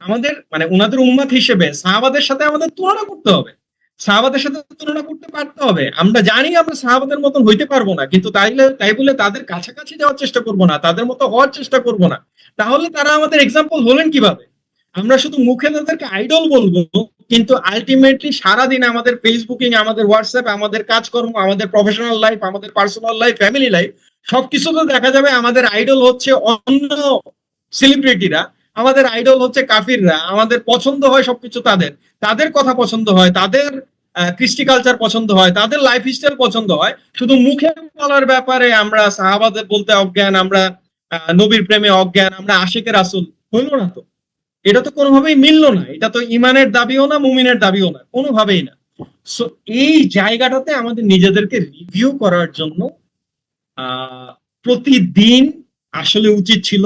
আমাদের, মানে উনাদের উম্মাত হিসেবে সাহাবাদের সাথে আমাদের তুলনা করতে হবে, সাহাবাদের সাথে তুলনা করতে পারতে হবে। আমরা জানি আমরা সাহাবাদের মতন হইতে পারবো না, কিন্তু তাই বলে তাদের কাছাকাছি যাওয়ার চেষ্টা করবো না, তাদের মতো হওয়ার চেষ্টা করবো না। তাহলে তারা আমাদের এক্সাম্পল হলেন কিভাবে? আমরা শুধু মুখে তাদেরকে আইডল বলবো, কিন্তু আলটিমেটলি সারাদিন আমাদের ফেসবুকিং, আমাদের হোয়াটসঅ্যাপ, আমাদের কাজকর্ম, আমাদের প্রফেশনাল লাইফ, আমাদের পার্সোনাল লাইফ, ফ্যামিলি লাইফ, সবকিছু তো দেখা যাবে আমাদের আইডল হচ্ছে অন্য সেলিব্রিটিরা, আমাদের আইডল হচ্ছে কাফিররা, আমাদের পছন্দ হয় সবকিছু তাদের, তাদের কথা পছন্দ হয়, তাদের কৃষ্টি কালচার পছন্দ হয়, তাদের লাইফ স্টাইল পছন্দ হয়। শুধু মুখে বলার ব্যাপারে আমরা সাহাবাদের বলতে অজ্ঞান, আমরা নবীর প্রেমে অজ্ঞান, আমরা আশিকে রাসূল, হইল না তো। এটা তো কোনোভাবেই মিললো না, এটা তো ইমানের দাবিও না, মুমিনের দাবিও না, কোনোভাবেই না। সো এই জায়গাটাতে আমাদের নিজেদেরকে রিভিউ করার জন্য আহ প্রতিদিন আসলে উচিত ছিল,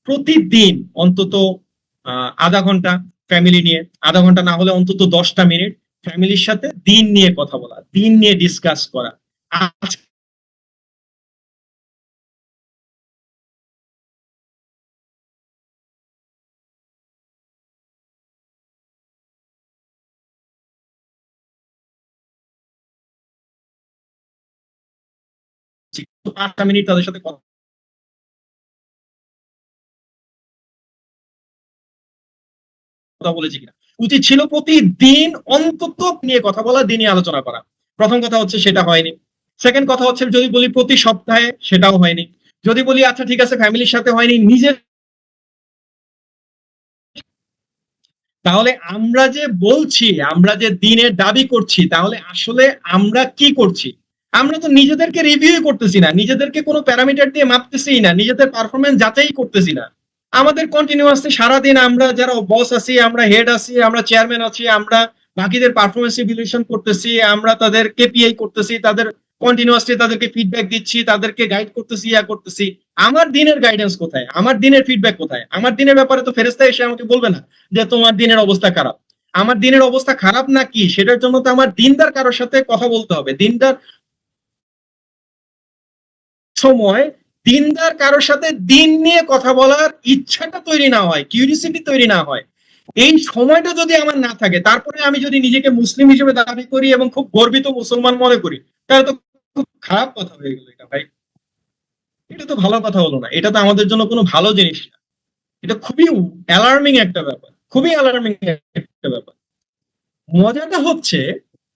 প্রতিদিন অন্তত আধা ঘন্টা ফ্যামিলি নিয়ে, আধা ঘন্টা না হলে অন্তত 10টা মিনিট ফ্যামিলির সাথে দিন নিয়ে কথা বলা, দিন নিয়ে ডিসকাস করা। আজকে তো 5টা মিনিট তাদের সাথে কথা বলেছি কিনা, উচিত ছিল প্রতিদিন অন্তত নিয়ে কথা বলা, দিনই আলোচনা করা। প্রথম কথা হচ্ছে সেটা হয়নি। সেকেন্ড কথা হচ্ছে যদি বলি প্রতি সপ্তাহে, সেটাও হয়নি। যদি বলি আচ্ছা ঠিক আছে ফ্যামিলির সাথে হয়নি, নিজের, তাহলে আমরা যে বলছি, আমরা যে দিনের দাবি করছি, তাহলে আসলে আমরা কি করছি? আমরা তো নিজেদেরকে রিভিউ করতেছি না, নিজেদেরকে কোনো প্যারামিটার দিয়ে মাপতেছি না, নিজেদের পারফরমেন্স যাচাই করতেছি না। আমাদের কন্টিনিউয়াসলি সারাদিন আমরা যারা বস আছি, আমরা হেড আছি, আমরা চেয়ারম্যান আছি, আমরা বাকিদের পারফরমেন্স ইভ্যালুয়েশন করতেছি, আমরা তাদের কেপিআই করতেছি, তাদের কন্টিনিউয়াসলি তাদেরকে ফিডব্যাক দিচ্ছি, তাদেরকে গাইড করতেছি, ইয়া করতেছি। আমার দিনের গাইডেন্স কোথায়? আমার দিনের ফিডব্যাক কোথায়? আমার দিনের ব্যাপারে তো ফেরেশতা এসে আমাকে বলবে না যে তোমার দিনের অবস্থা খারাপ। আমার দিনের অবস্থা খারাপ না কি সেটার জন্য তো আমার দিনদার কারোর সাথে কথা বলতে হবে। দিনদার সময় দিনদার কারোর সাথে দিন নিয়ে কথা বলার ইচ্ছাটা তৈরি না হয়, কিউরিসিটি তৈরি না হয়, এই সময়টা যদি আমার না থাকে, তারপরে আমি যদি নিজেকে মুসলিম হিসেবে দাবি করি এবং খুব গর্বিত মুসলমান মনে করি, তাহলে তো খুব খারাপ কথা হয়ে গেল এটা ভাই। এটা তো ভালো কথা হলো না, এটা তো আমাদের জন্য কোনো ভালো জিনিস না। এটা খুবই অ্যালার্মিং একটা ব্যাপার, খুবই অ্যালার্মিং একটা ব্যাপার। মজাটা হচ্ছে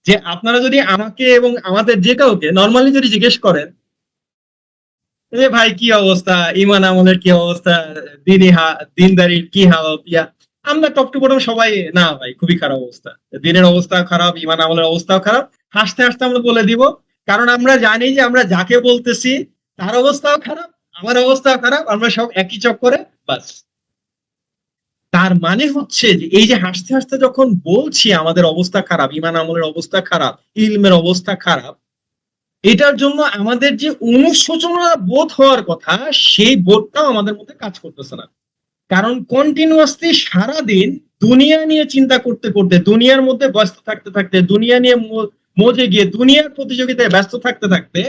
যে আপনারা যদি আমাকে এবং আমাদের যে কাউকে নর্মালি যদি জিজ্ঞেস করেন যে ভাই কি অবস্থা, ইমান আমলের কি অবস্থা, দিনদারির কি হালত, ইয়া, আমরা টপ টু বটম সবাই না ভাই খুবই খারাপ অবস্থা, দিনের অবস্থা খারাপ, ইমান আমলের অবস্থাও খারাপ, হাসতে হাসতে আমরা বলে দিব। কারণ আমরা জানি যে আমরা যাকে বলতেছি তার অবস্থাও খারাপ, আমার অবস্থাও খারাপ, আমরা সব একই চক্করে, বাস। তার মানে হচ্ছে যে এই যে হাসতে হাসতে যখন বলছি আমাদের অবস্থা খারাপ, ইমান আমলের অবস্থা খারাপ, ইলমের অবস্থা খারাপ, এটার জন্য আমাদের যে অনুশোচনা বোধ হওয়ার কথা, সেই বোধটাও আমাদের মধ্যে কাজ করতেছে না। কারণ কন্টিনিউয়াসলি সারাদিন দুনিয়া নিয়ে চিন্তা করতে করতে, দুনিয়ার মধ্যে ব্যস্ত থাকতে থাকতে, দুনিয়া নিয়ে মজে গিয়ে দুনিয়ার প্রতিযোগিতায় ব্যস্ত থাকতে থাকতে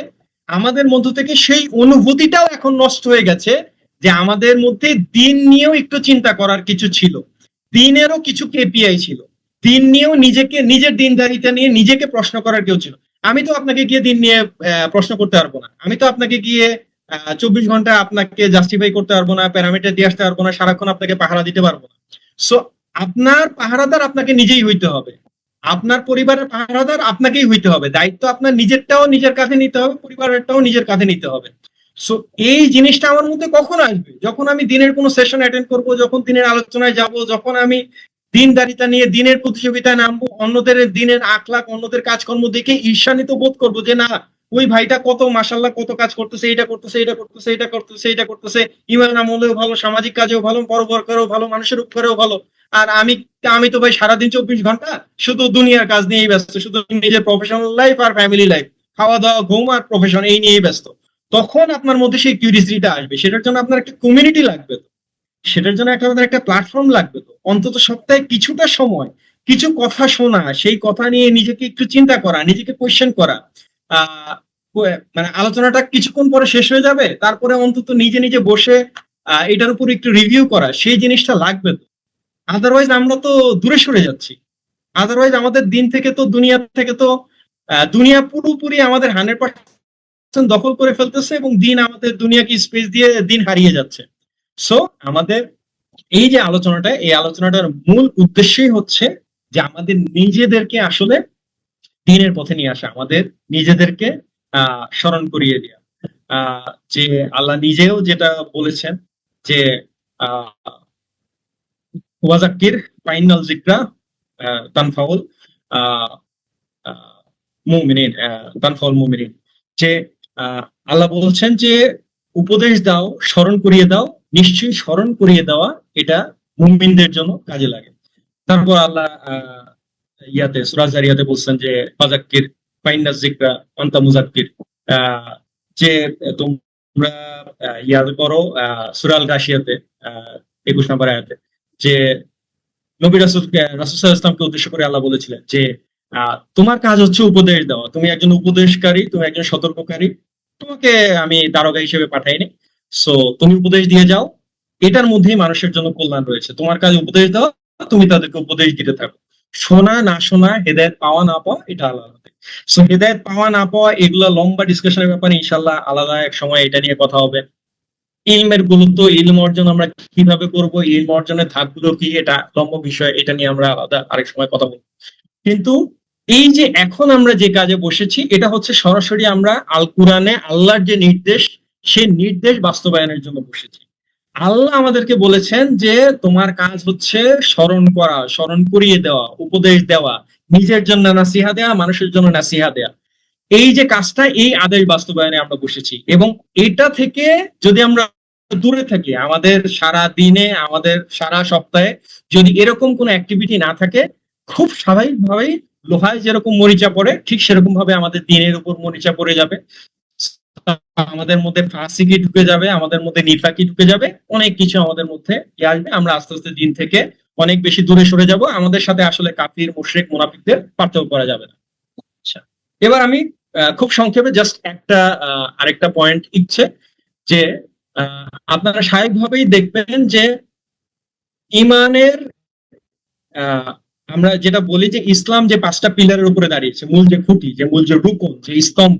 আমাদের মধ্য থেকে সেই অনুভূতিটাও এখন নষ্ট হয়ে গেছে যে আমাদের মধ্যে দিন নিয়েও একটু চিন্তা করার কিছু ছিল, দিনেরও কিছু কেপিআই ছিল, দিন নিয়েও নিজেকে, নিজের দিনদারিতা নিয়ে নিজেকে প্রশ্ন করার কেউ ছিল। আমি তো আপনাকে গিয়ে দিন নিয়ে প্রশ্ন করতে পারবো না, আমি তো আপনাকে গিয়ে 24 ঘন্টা আপনাকে জাস্টিফাই করতে পারবো না, প্যারামিটার দিয়ে আসতে পারবো না, সারাক্ষণ আপনাকে পাহারা দিতে পারবো না। সো আপনার পাহারাদার আপনাকে নিজেই হইতে হবে, আপনার পরিবারের পাহারাদার আপনাকেই হইতে হবে, দায়িত্ব আপনার নিজেরটাও নিজের কাঁধে নিতে হবে, পরিবারেরটাও নিজের কাঁধে নিতে হবে। সো এই জিনিসটা আমার মধ্যে কখন আসবে? যখন আমি দিনের কোনো সেশন অ্যাটেন্ড করব, যখন দিনের আলোচনায় যাব, যখন আমি দিনদারিতা নিয়ে দিনের প্রতিযোগিতায় নামবো, অন্যদের দিনের আখলাক, অন্যদের কাজকর্ম দেখে ঈর্ষান্বিত বোধ করবো যে না, ওই ভাইটা কত মাশাল্লাহ কত কাজ করতেছে, এটা করতেছে, এটা করতেছে, এটা করতেছে, এটা করতেছে, ইমান আমলেও ভালো, সামাজিক কাজেও ভালো, পরোপকারেও ভালো, মানুষের উপকারেও ভালো। আর আমি আমি তো ভাই সারাদিন 24 ঘন্টা শুধু দুনিয়ার কাজ নিয়েই ব্যস্ত, শুধু নিজের প্রফেশনাল লাইফ আর ফ্যামিলি লাইফ, খাওয়া দাওয়া ঘুম আর প্রফেশন, এই নিয়েই ব্যস্ত। তখন আপনার মধ্যে সেই কিউরিয়াসিটিটা আসবে, সেটার জন্য আপনার একটা কমিউনিটি লাগবে, সেটার জন্য একটা প্ল্যাটফর্ম লাগবে, তো অন্তত সপ্তাহে কিছুটা সময় কিছু কথা শোনা, সেই কথা নিয়ে নিজেকে একটু চিন্তা করা, নিজেকে কোয়েশ্চেন করা। আহ মানে আলোচনাটা কিছুক্ষণ পরে শেষ হয়ে যাবে, তারপরে অন্তত নিজে নিজে বসে এটার উপর একটু রিভিউ করা, সেই জিনিসটা লাগবে তো। আদারওয়াইজ আমরা তো দূরে সরে যাচ্ছি, আদারওয়াইজ আমাদের দিন থেকে তো, দুনিয়া থেকে তো দুনিয়া পুরোপুরি আমাদের 100% দখল করে ফেলতেছে, এবং দিন আমাদের দুনিয়াকে স্পেস দিয়ে দিন হারিয়ে যাচ্ছে। সো আমাদের এই যে আলোচনাটা, এই আলোচনাটার মূল উদ্দেশ্যই হচ্ছে যে আমাদের নিজেদেরকে আসলে দিনের পথে নিয়ে আসা, আমাদের নিজেদেরকে স্মরণ করিয়ে দেওয়া, যে আল্লাহ নিজেও যেটা বলেছেন যে ওয়াজাক্কির ফাইনাল জিকরা তানফাউল মুমিনিন, তানফাউল মুমিনিন, যে আল্লাহ বলছেন যে উপদেশ দাও, স্মরণ করিয়ে দাও, নিশ্চয়ই স্মরণ করিয়ে দেওয়া এটা মুমিনদের জন্য কাজে লাগে। তারপর আল্লাহ ইয়াতে সূরা জারিয়াতে বলছেন যে ফাযাক্কির ফাইন্নাজ যিকরা আনতা মুযাক্কির, যে তোমরা ইয়াদ করো, সূরা আল গাশিয়াতে 21 নম্বর আয়াতে, যে নবী রাসূল সাল্লাল্লাহু আলাইহি ওয়াসাল্লামকে উদ্দেশ্য করে আল্লাহ বলেছিলেন যে তোমার কাজ হচ্ছে উপদেশ দেওয়া, তুমি একজন উপদেশকারী, তুমি একজন সতর্ককারী, তোমাকে আমি দারোগা হিসেবে পাঠাইনি, সো তুমি উপদেশ দিয়ে যাও, এটার মধ্যেই মানুষের জন্য কল্যাণ রয়েছে। তোমার কাজ উপদেশ দেওয়া, তুমি তাদেরকে উপদেশ দিতে থাকো। শোনা না শোনা, হেদায়েত পাওয়া না পাওয়া, এটা আলাদা। সো হেদায়েত পাওয়া না পাওয়া এগুলো লম্বা ডিসকাশনের ব্যাপারে, ইনশাল্লাহ আলাদা এক সময় এটা নিয়ে কথা হবে। ইলমের গুরুত্ব, ইলম অর্জন আমরা কিভাবে করব, ইলম অর্জনের ধাপগুলো কি, এটা লম্বা বিষয়, এটা নিয়ে আমরা আলাদা আরেক সময় কথা বলবো। কিন্তু এই যে এখন আমরা যে কাজে বসেছি এটা হচ্ছে সরাসরি আমরা আল কোরআনে আল্লাহর যে নির্দেশ সে নির্দেশ বাস্তবায়নের জন্য বসেছি। আল্লাহ আমাদেরকে বলেছেন যে তোমার কাজ হচ্ছে স্মরণ করা, স্মরণ করিয়ে দেওয়া, উপদেশ দেওয়া, নিজের জন্য নাসিহা দেওয়া, মানুষের জন্য নাসিহা দেওয়া। এই যে কাজটা এই আদেশ বাস্তবায়নে আমরা বসেছি এবং এটা থেকে যদি আমরা দূরে থাকি, আমাদের সারা দিনে আমাদের সারা সপ্তাহে যদি এরকম কোনো অ্যাক্টিভিটি না থাকে, খুব স্বাভাবিকভাবেই লোহায় যেরকম মরিচা পড়ে ঠিক সেরকম ভাবে আমাদের দিনের উপর মরিচা পড়ে যাবে, আমাদের মধ্যে ফাসিকি ঢুকে যাবে, আমাদের মধ্যে নিফাকি ঢুকে যাবে, অনেক কিছু আমাদের মধ্যে আসবে। আমরা আস্তে আস্তে দিন থেকে অনেক বেশি দূরে সরে যাব, আমাদের সাথে আসলে কাফির মুশরিক মুনাফিকদের পার্থক্য করা যাবে না। আচ্ছা, এবার আমি খুব সংক্ষেপে জাস্ট একটা আরেকটা পয়েন্ট ইচ্ছে যে আপনারা স্বাভাবিকভাবেই দেখবেন যে ইমানের আহ, আমরা যেটা বলি যে ইসলাম যে 5টা পিলারের উপরে দাঁড়িয়েছে, মূল যে খুঁটি, যে মূল যে রুকন, যে স্তম্ভ,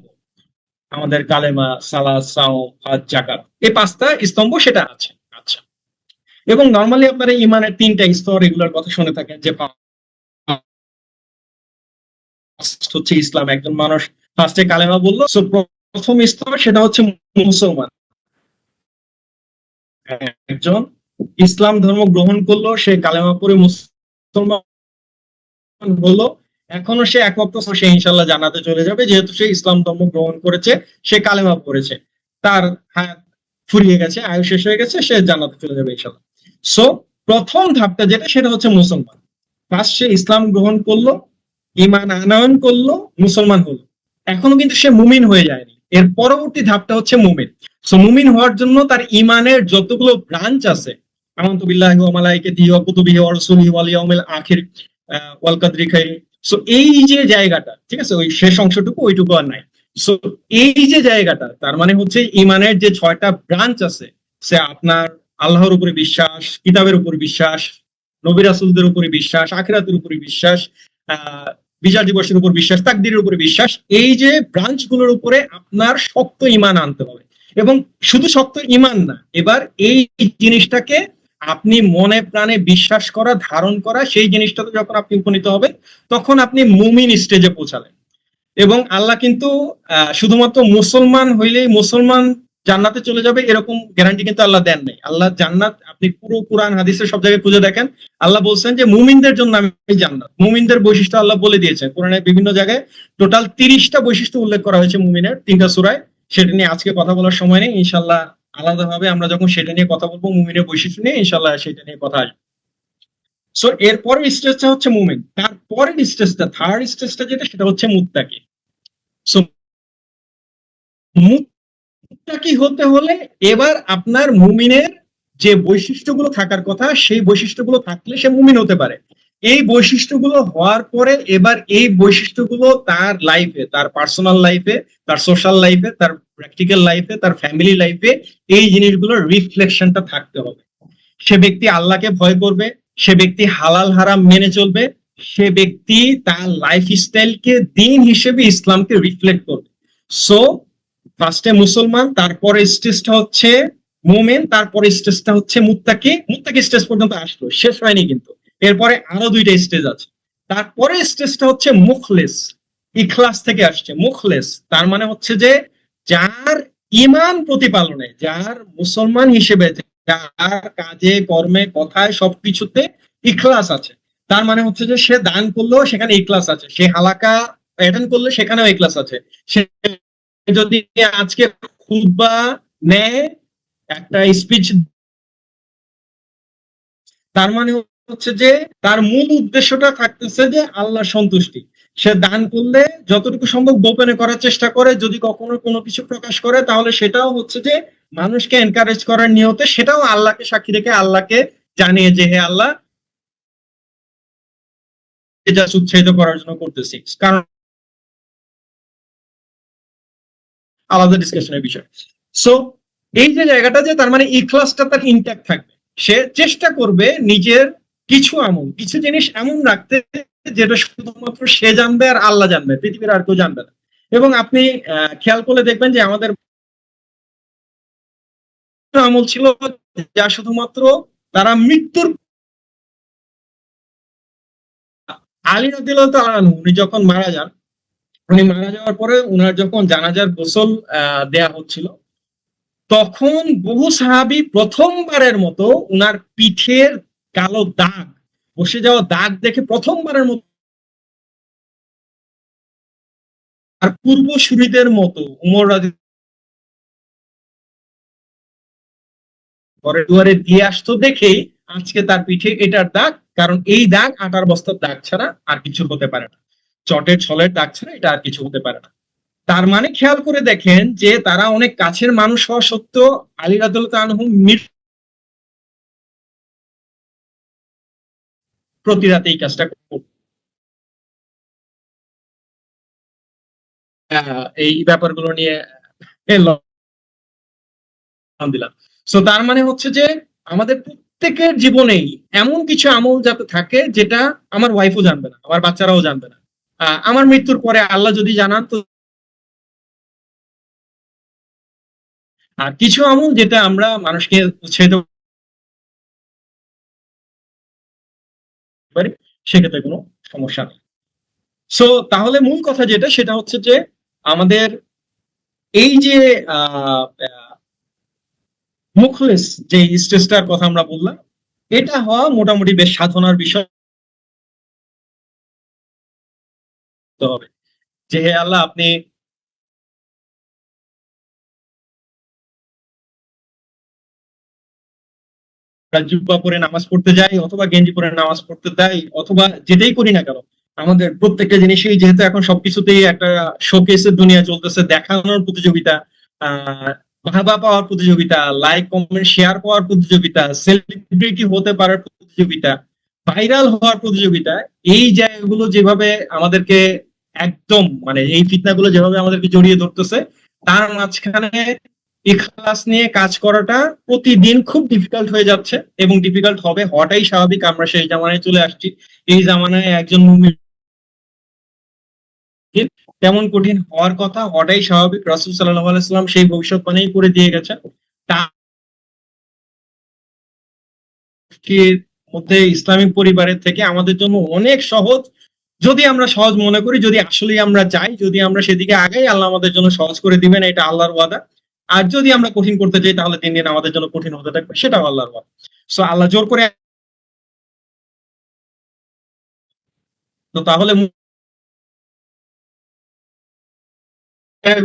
আমাদের কালেমা, সালাত, সাওম, হজ, জাকাত, এই 5টা স্তম্ভ সেটা আছে। আচ্ছা, এবং নর্মালি আপনারা ইমানের 3টা স্তর এগুলোর কথা শুনে থাকেন যে ফার্স্ট হচ্ছে ইসলাম, একজন মানুষ ফার্স্টে কালেমা বললো, সো প্রথম স্তর সেটা হচ্ছে মুসলমান। একজন ইসলাম ধর্ম গ্রহণ করলো, সে কালেমা পড়ে মুসলমান হলো, এখনো সে এক ওয়াক্ত সে ইনশাল্লাহ জান্নাতে চলে যাবে, যেহেতু সে ইসলাম ধর্ম গ্রহণ করেছে, সে কালেমা পড়েছে, তার হায়াত ফুরিয়ে গেছে, আয়ু শেষ হয়ে গেছে, সে জান্নাতে চলে যাবে ইনশাল্লাহ। সো প্রথম ধাপটা যেটা সেটা হচ্ছে মুসলমান। ফার্স্ট সে ইসলাম গ্রহণ করলো, ইমান আনয়ন করলো, মুসলমান হলো, এখনো কিন্তু সে মুমিন হয়ে যায়নি। এর পরবর্তী ধাপটা হচ্ছে মুমিন। সো মুমিন হওয়ার জন্য তার ইমানের যতগুলো ব্রাঞ্চ আছে, আমানতু বিল্লাহি ওয়া মালাইকাতিহি ওয়া কুতুবিহি ওয়া রাসূলিহি ওয়াল ইয়াউমিল আখির ওয়াল কদরি খাইরি। সো এই যে জায়গাটা, ঠিক আছে, ওই শেষ অংশটুকু ওইটুকু আর নাই। সো এই যে জায়গাটা, তার মানে হচ্ছে ইমানের যে 6টা ব্রাঞ্চ আছে, সে আপনার আল্লাহর উপরে বিশ্বাস, কিতাবের উপর বিশ্বাস, নবী রাসূলদের উপরে বিশ্বাস, আখিরাতের উপরে বিশ্বাস, আহ বিচার দিবসের উপর বিশ্বাস, তাকদীরের উপরে বিশ্বাস, এই যে ব্রাঞ্চ গুলোর উপরে আপনার শক্ত ইমান আনতে হবে। এবং শুধু শক্ত ইমান না, এবার এই জিনিসটাকে আপনি মনে প্রাণে বিশ্বাস করা, ধারণ করা, সেই জিনিসটাতে যখন আপনি উপনীত হবেন তখন আপনি মুমিন স্টেজে পৌঁছালেন। এবং আল্লাহ কিন্তু শুধুমাত্র মুসলমান হইলেই মুসলমান জান্নাতে চলে যাবে এরকম গ্যারান্টি কিন্তু আল্লাহ দেন নাই। আল্লাহ জান্নাত আপনি পুরো কোরআন হাদিসের সব জায়গায় খুঁজে দেখেন, আল্লাহ বলছেন যে মুমিনদের জন্য আমি জান্নাত। মুমিনদের বৈশিষ্ট্য আল্লাহ বলে দিয়েছেন কোরআনের বিভিন্ন জায়গায়, টোটাল 30টা বৈশিষ্ট্য উল্লেখ করা হয়েছে মুমিনের 3টা সূরায়। সেটা নিয়ে আজকে কথা বলার সময় নেই, ইনশাল্লাহ আলাদাভাবে আমরা যখন সেটা নিয়ে কথা বলবো, মুমিনের বৈশিষ্ট্য নিয়ে, ইনশাল্লাহ সেটা নিয়ে কথা আসবে। সো এরপরের স্টেজটা হচ্ছে মুমিন, তারপরের স্টেজটা, থার্ড স্টেজটা যেটা, সেটা হচ্ছে মুত্তাকি। সো মুত্তাকি হতে হলে এবার আপনার মুমিনের যে বৈশিষ্ট্যগুলো থাকার কথা, সেই বৈশিষ্ট্যগুলো থাকলে সে মুমিন হতে পারে। এই বৈশিষ্ট্যগুলো হওয়ার পরে এবার এই বৈশিষ্ট্যগুলো তার লাইফে, তার পার্সোনাল লাইফে, তার সোশ্যাল লাইফে, তার প্র্যাকটিক্যাল লাইফে, তার ফ্যামিলি লাইফে এই জিনিসগুলোর রিফ্লেকশনটা থাকতে হবে। সে ব্যক্তি আল্লাহকে ভয় করবে, সে ব্যক্তি হালাল হারাম মেনে চলবে, সে ব্যক্তি তার লাইফ স্টাইলকে দিন হিসেবে ইসলামকে রিফ্লেক্ট করবে। সো ফার্স্টে মুসলমান, তারপরে স্টেজটা হচ্ছে মোমেন, তারপরে স্টেজটা হচ্ছে মুত্তাকি। মুত্তাকি স্টেজ পর্যন্ত আসলো, শেষ হয়নি কিন্তু, এরপরে আরো 2টা স্টেজ আছে। তারপরে স্টেজটা হচ্ছে মুখলেস, ইখলাস থেকে আসছে মুখলেস, তার মানে হচ্ছে যে যার ইমান প্রতিপালনে, যার মুসলমান হিসেবে, যার কাজে কর্মে কথায় সবকিছুতে ইখলাস আছে। তার মানে হচ্ছে যে সে দান করলেও সেখানে ইখলাস আছে, সে হালাকা অ্যাটেন্ড করলে সেখানেও ইখলাস আছে, সে যদি আজকে খুতবা নেয়, একটা স্পিচ, তার মানে হচ্ছে যে তার মূল উদ্দেশ্যটা থাকতেছে যে আল্লাহ সন্তুষ্টি। সে দান করলে যতটুকু সম্ভব গোপনে করার চেষ্টা করে, যদি কখনো কোনো কিছু প্রকাশ করে তাহলে সেটাও হচ্ছে যে মানুষকে এনকারেজ করার নিয়তে, সেটাও আল্লাহকে সাক্ষী রেখে, আল্লাহকে জানিয়ে যে হে আল্লাহ, এটা উৎসাহিত করার জন্য করতেছি, কারণ আলাদা ডিসকাশনের বিষয়। সো এই যে জায়গাটা, যে তার মানে ইখলাসটা তার ইনট্যাক্ট থাকবে, সে চেষ্টা করবে নিজের কিছু আমল, কিছু জিনিস এমন রাখতে যেটা শুধুমাত্র সে জানবে আর আল্লাহ জানবে, পৃথিবীর আর কেউ জানবে না। এবং আপনি খেয়াল করলে দেখবেন যে আমাদের আমল ছিল যা শুধুমাত্র তারা মৃত্যুর আলী রাদিয়াল্লাহু তাআলা আনহু উনি যখন মারা যান, উনি মারা যাওয়ার পরে উনার যখন জানাজার গোসল দেয়া হচ্ছিল, তখন বহু সাহাবী প্রথমবারের মতো উনার পিঠের কালো দাগ, বসে যাওয়া দাগ দেখে প্রথমবারের মতো আর পূর্বসূরীদের মতো উমর রাজি ঘরে দুয়ারে দিয়ে আসতো দেখেই আজকে তার পিঠে এটার দাগ, কারণ এই দাগ আটার বস্তার দাগ ছাড়া আর কিছু হতে পারে না, চটের ছলের দাগ ছাড়া এটা আর কিছু হতে পারে না। তার মানে খেয়াল করে দেখেন যে তারা অনেক কাছের মানুষ হওয়া সত্ত্বেও আলী রাদিয়াল্লাহু আনহু প্রতি রাতে এই কাজটা করতো। এই ব্যাপারগুলো নিয়ে দিলাম। সো তার মানে হচ্ছে যে আমাদের প্রত্যেকের জীবনেই এমন কিছু আমল যাতে থাকে যেটা আমার ওয়াইফও জানবে না, আমার বাচ্চারাও জানবে না। আমার মৃত্যুর পরে আল্লাহ যদি জানান তো, আর কিছু আমল যেটা আমরা মানুষকে ছেড়ে পারি, সেক্ষেত্রে কোনো সমস্যা নেই। সো তাহলে মূল কথা যেটা সেটা হচ্ছে যে আমাদের এই যে আহ মুখলেস যে স্টেজটার কথা আমরা বললাম, এটা হওয়া মোটামুটি বেশ সাধনার বিষয় হবে, যে হে আল্লাহ আপনি জুব্বা পরে নামাজ পড়তে যাই অথবা গেঞ্জি পরে নামাজ পড়তে যাই অথবা যেটাই করি না কেন, আমাদের প্রত্যেকটা জিনিসই যেহেতু এখন সবকিছুতেই একটা শোকেসের দুনিয়া চলতেছে, দেখানোর প্রতিযোগিতা, আহ বাহবা পাওয়ার প্রতিযোগিতা, লাইক কমেন্ট শেয়ার পাওয়ার প্রতিযোগিতা, সেলিব্রিটি হতে পারার প্রতিযোগিতা, ভাইরাল হওয়ার প্রতিযোগিতা, এই জায়গাগুলো যেভাবে আমাদেরকে একদম মানে এই ফিতনাগুলো যেভাবে আমাদেরকে জড়িয়ে ধরতেছে, তার মাঝখানে ইখলাস নিয়ে কাজ করাটা প্রতিদিন খুব ডিফিকাল্ট হয়ে যাচ্ছে, এবং ডিফিকাল্ট হবে, হওয়াটাই স্বাভাবিক। আমরা সেই জামানায় চলে আসছি। এই জামানায় একজন মুমিন তেমন কঠিন হওয়ার কথা, হওয়াটাই স্বাভাবিক। রাসূল সাল্লাল্লাহু আলাইহি ওয়াসাল্লাম সেই ভবিষ্যৎবাণী করে দিয়ে গেছেন। তার মধ্যে ইসলামিক পরিবারের থেকে আমাদের জন্য অনেক সহজ, যদি আমরা সহজ মনে করি, যদি আসলে আমরা চাই, যদি আমরা সেদিকে আগাই, আল্লাহ আমাদের জন্য সহজ করে দিবেন, এটা আল্লাহর ওয়াদা। আর যদি আমরা কঠিন করতে চাই তাহলে দিন দিন আমাদের জন্য কঠিন হতে থাকবে, সেটাও আল্লাহর ওয়াদা। সো আল্লাহ জোর করে, তো তাহলে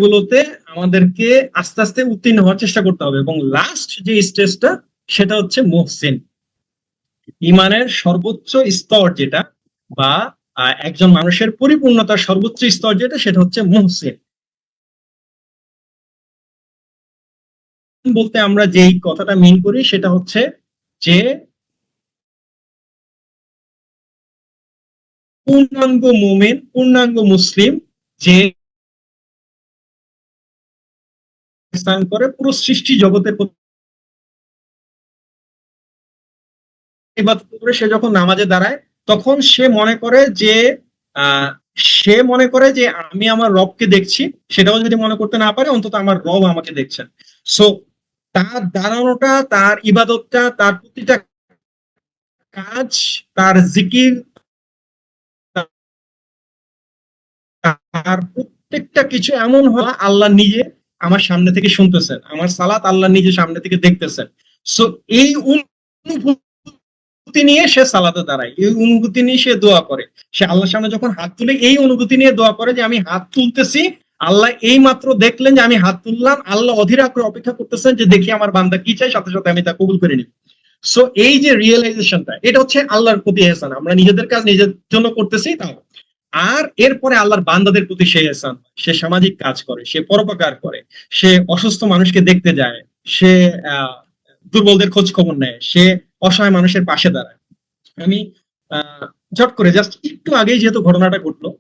গুলোতে আমাদেরকে আস্তে আস্তে উত্তীর্ণ হওয়ার চেষ্টা করতে হবে, এবং লাস্ট যে স্টেজটা সেটা হচ্ছে মুহসিন, ইমানের সর্বোচ্চ স্তর যেটা, বা একজন মানুষের পরিপূর্ণতার সর্বোচ্চ স্তর যেটা, সেটা হচ্ছে মুহসিন। বলতে আমরা যেই কথাটা মিন করি সেটা হচ্ছে যে পূর্ণাঙ্গ মুমিন, পূর্ণাঙ্গ মুসলিম, যে স্থান করে পুরো সৃষ্টি জগতের ইবাদত করে, সে যখন নামাজে দাঁড়ায় তখন সে মনে করে যে আহ সে মনে করে যে আমি আমার রবকে দেখছি, সেটাও যদি মনে করতে না পারে অন্তত আমার রব আমাকে দেখছেন। সো তার দাঁড়ানোটা, তার ইবাদতটা, তার প্রতিটা কাজ, তার জিকির, তার প্রত্যেকটা কিছু এমন হয় আল্লাহ নিজে আমার সামনে থেকে শুনতেছেন, আমার সালাত আল্লাহ নিজে সামনে থেকে দেখতেছেন। সো এই অনুভূতি নিয়ে সে সালাতে দাঁড়ায়, এই অনুভূতি নিয়ে সে দোয়া করে, সে আল্লাহর সামনে যখন হাত তুলে এই অনুভূতি নিয়ে দোয়া করে যে আমি হাত তুলতেছি, আল্লাহ এই মাত্র দেখলেন যে আমি হাত তুললাম, আল্লাহ অধীর আগ্রহে অপেক্ষা করতেছেন যে দেখি আমার বান্দা কি চাই, সাথে সাথে আমি তা কবুল করে নিই। সো এই যে রিয়েলাইজেশনটা, এটা হচ্ছে আল্লাহর প্রতি এহসান, আমরা নিজেদের কাজ নিজের জন্য করতেছি তাও, আর এরপরে আল্লাহর বান্দাদের প্রতি সে এহসান, সে সামাজিক কাজ করে, সে পরোপকার করে, সে অসুস্থ মানুষকে দেখতে যায়, সে আহ দুর্বলদের খোঁজ খবর নেয়, সে অসহায় মানুষের পাশে দাঁড়ায়। আমি আহ ঝট করে জাস্ট একটু আগেই যেহেতু ঘটনাটা ঘটলো,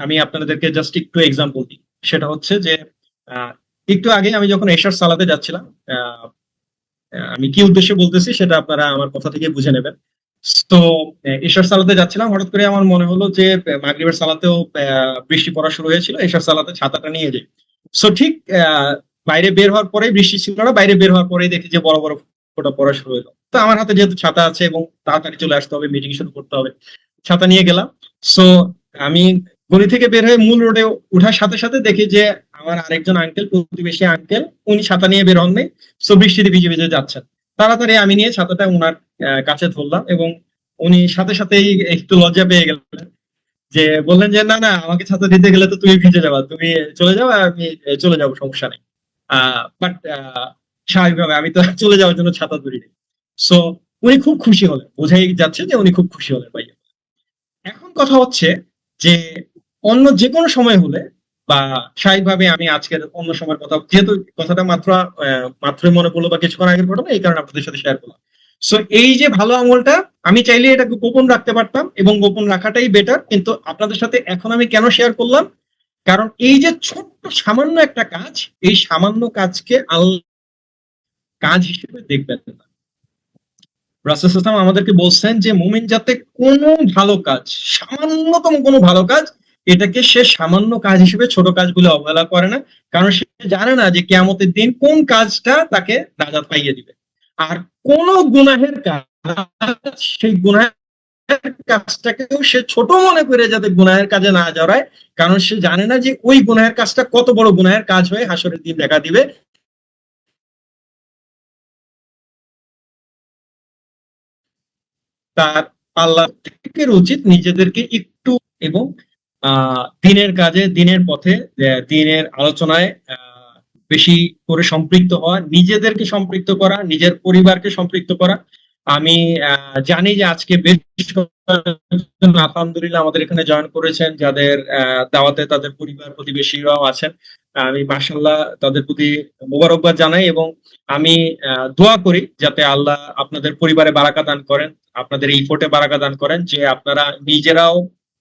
আমি আপনাদেরকে জাস্ট একটু এক্সাম্পল দিই। সেটা হচ্ছে যে আহ একটু আগে আমি যখন এশার সালাতে যাচ্ছিলাম, আহ আমি কি উদ্দেশ্যে বলতেছি সেটা আপনারা আমার কথা থেকে বুঝে নেবেন। তো এশার সালাতে যাচ্ছিলাম, হঠাৎ করে আমার মনে হলো যে মাগরিবের সালাতেও বৃষ্টি পড়া শুরু হয়েছিল, এশার সালাতে ছাতাটা নিয়ে যাই। সো ঠিক বাইরে বের হওয়ার পরেই, বৃষ্টি ছিল না, বাইরে বের হওয়ার পরেই দেখি যে বড় বড় ফোঁটা পড়া শুরু হলো। তো আমার হাতে যেহেতু ছাতা আছে এবং তাড়াতাড়ি চলে আসতে হবে, মিটিং শুরু করতে হবে, ছাতা নিয়ে গেলাম। সো আমি গলি থেকে বের হয়ে মূল রোডে ওঠার সাথে সাথে দেখি যে আমার আরেকজন আঙ্কেল, প্রতিবেশী আঙ্কেল, উনি ছাতা নিয়ে বের হননি। সো বৃষ্টিতে ভিজে ভিজে যাচ্ছেন। তাড়াতাড়ি আমি নিয়ে ছাতাটা উনার কাছে ধরলাম এবং উনি সাথে সাথেই একটু লজ্জা পেয়ে গেলেন, যে বললেন যে না না, আমাকে ছাতা দিতে গেলে তো তুমি ভিজে যাবা, তুমি চলে যাও আর আমি চলে যাবো, সমস্যা নেই। বাট স্বাভাবিকভাবে আমি তো চলে যাওয়ার জন্য ছাতা ধরিনি। সো উনি খুব খুশি হলেন, বোঝাই যাচ্ছে যে উনি খুব খুশি হলেন ভাই। এখন কথা হচ্ছে যে অন্য যে কোনো সময় হলে বা স্বাভাবিকভাবে আমি আজকের অন্য সময়ের কথা, যেহেতু কথাটা মাত্রই মনে পড়লো বা কিছুক্ষণ আগের ঘটনা, এই কারণে আপনাদের সাথে শেয়ার করলাম। সো এই যে ভালো আমলটা, আমি চাইলে এটাকে গোপন রাখতে পারতাম এবং গোপন রাখাটাই বেটার, কিন্তু আপনাদের সাথে এখন আমি কেন শেয়ার করলাম, কারণ এই যে ছোট্ট সামান্য একটা কাজ, এই সামান্য কাজকে আল্লাহ কাজ হিসেবে দেখবেন না। রাসূল সাল্লাল্লাহু আলাইহি ওয়াসাল্লাম আমাদেরকে বলছেন যে মুমিন যাতে কোনো ভালো কাজ, সামান্যতম কোনো ভালো কাজ, এটাকে সে সামান্য কাজ হিসেবে ছোট কাজগুলো অবহেলা করে না। কারণ সে জানে না যে কিয়ামতের দিন কোন কাজটা তাকে নাজাত পাইয়ে দিবে। আর কোন গুনাহের কাজ, সেই গুনাহের কাজটাকেও সে ছোট মনে করে যাতে গুনাহের কাজে না জড়ায়, কারণ সে জানে না যে ওই গুনাহের কাজটা কত বড় গুনাহের কাজ হয়ে হাসরের দিন দেখা দিবে। তার আল্লাহ থেকে উচিত নিজেদেরকে একটু এবং দিনের কাজে, দিনের পথে, দিনের আলোচনায় বেশি করে সম্পৃক্ত হওয়া, নিজেদেরকে সম্পৃক্ত করা, নিজের পরিবারকে সম্পৃক্ত করা। আমি জানি যে আজকে বেশ কয়েকজন আলহামদুলিল্লাহ আমাদের এখানে জয়েন করেছেন, যাদের দাওয়াতে তাদের পরিবার প্রতিবেশীরাও আছেন। আমি মাশাআল্লাহ তাদের প্রতি মোবারকবাদ জানাই এবং আমি দোয়া করি যাতে আল্লাহ আপনাদের পরিবারে বারাকা দান করেন, আপনাদের এই ফোর্টে বারাকা দান করেন, যে আপনারা নিজেরাও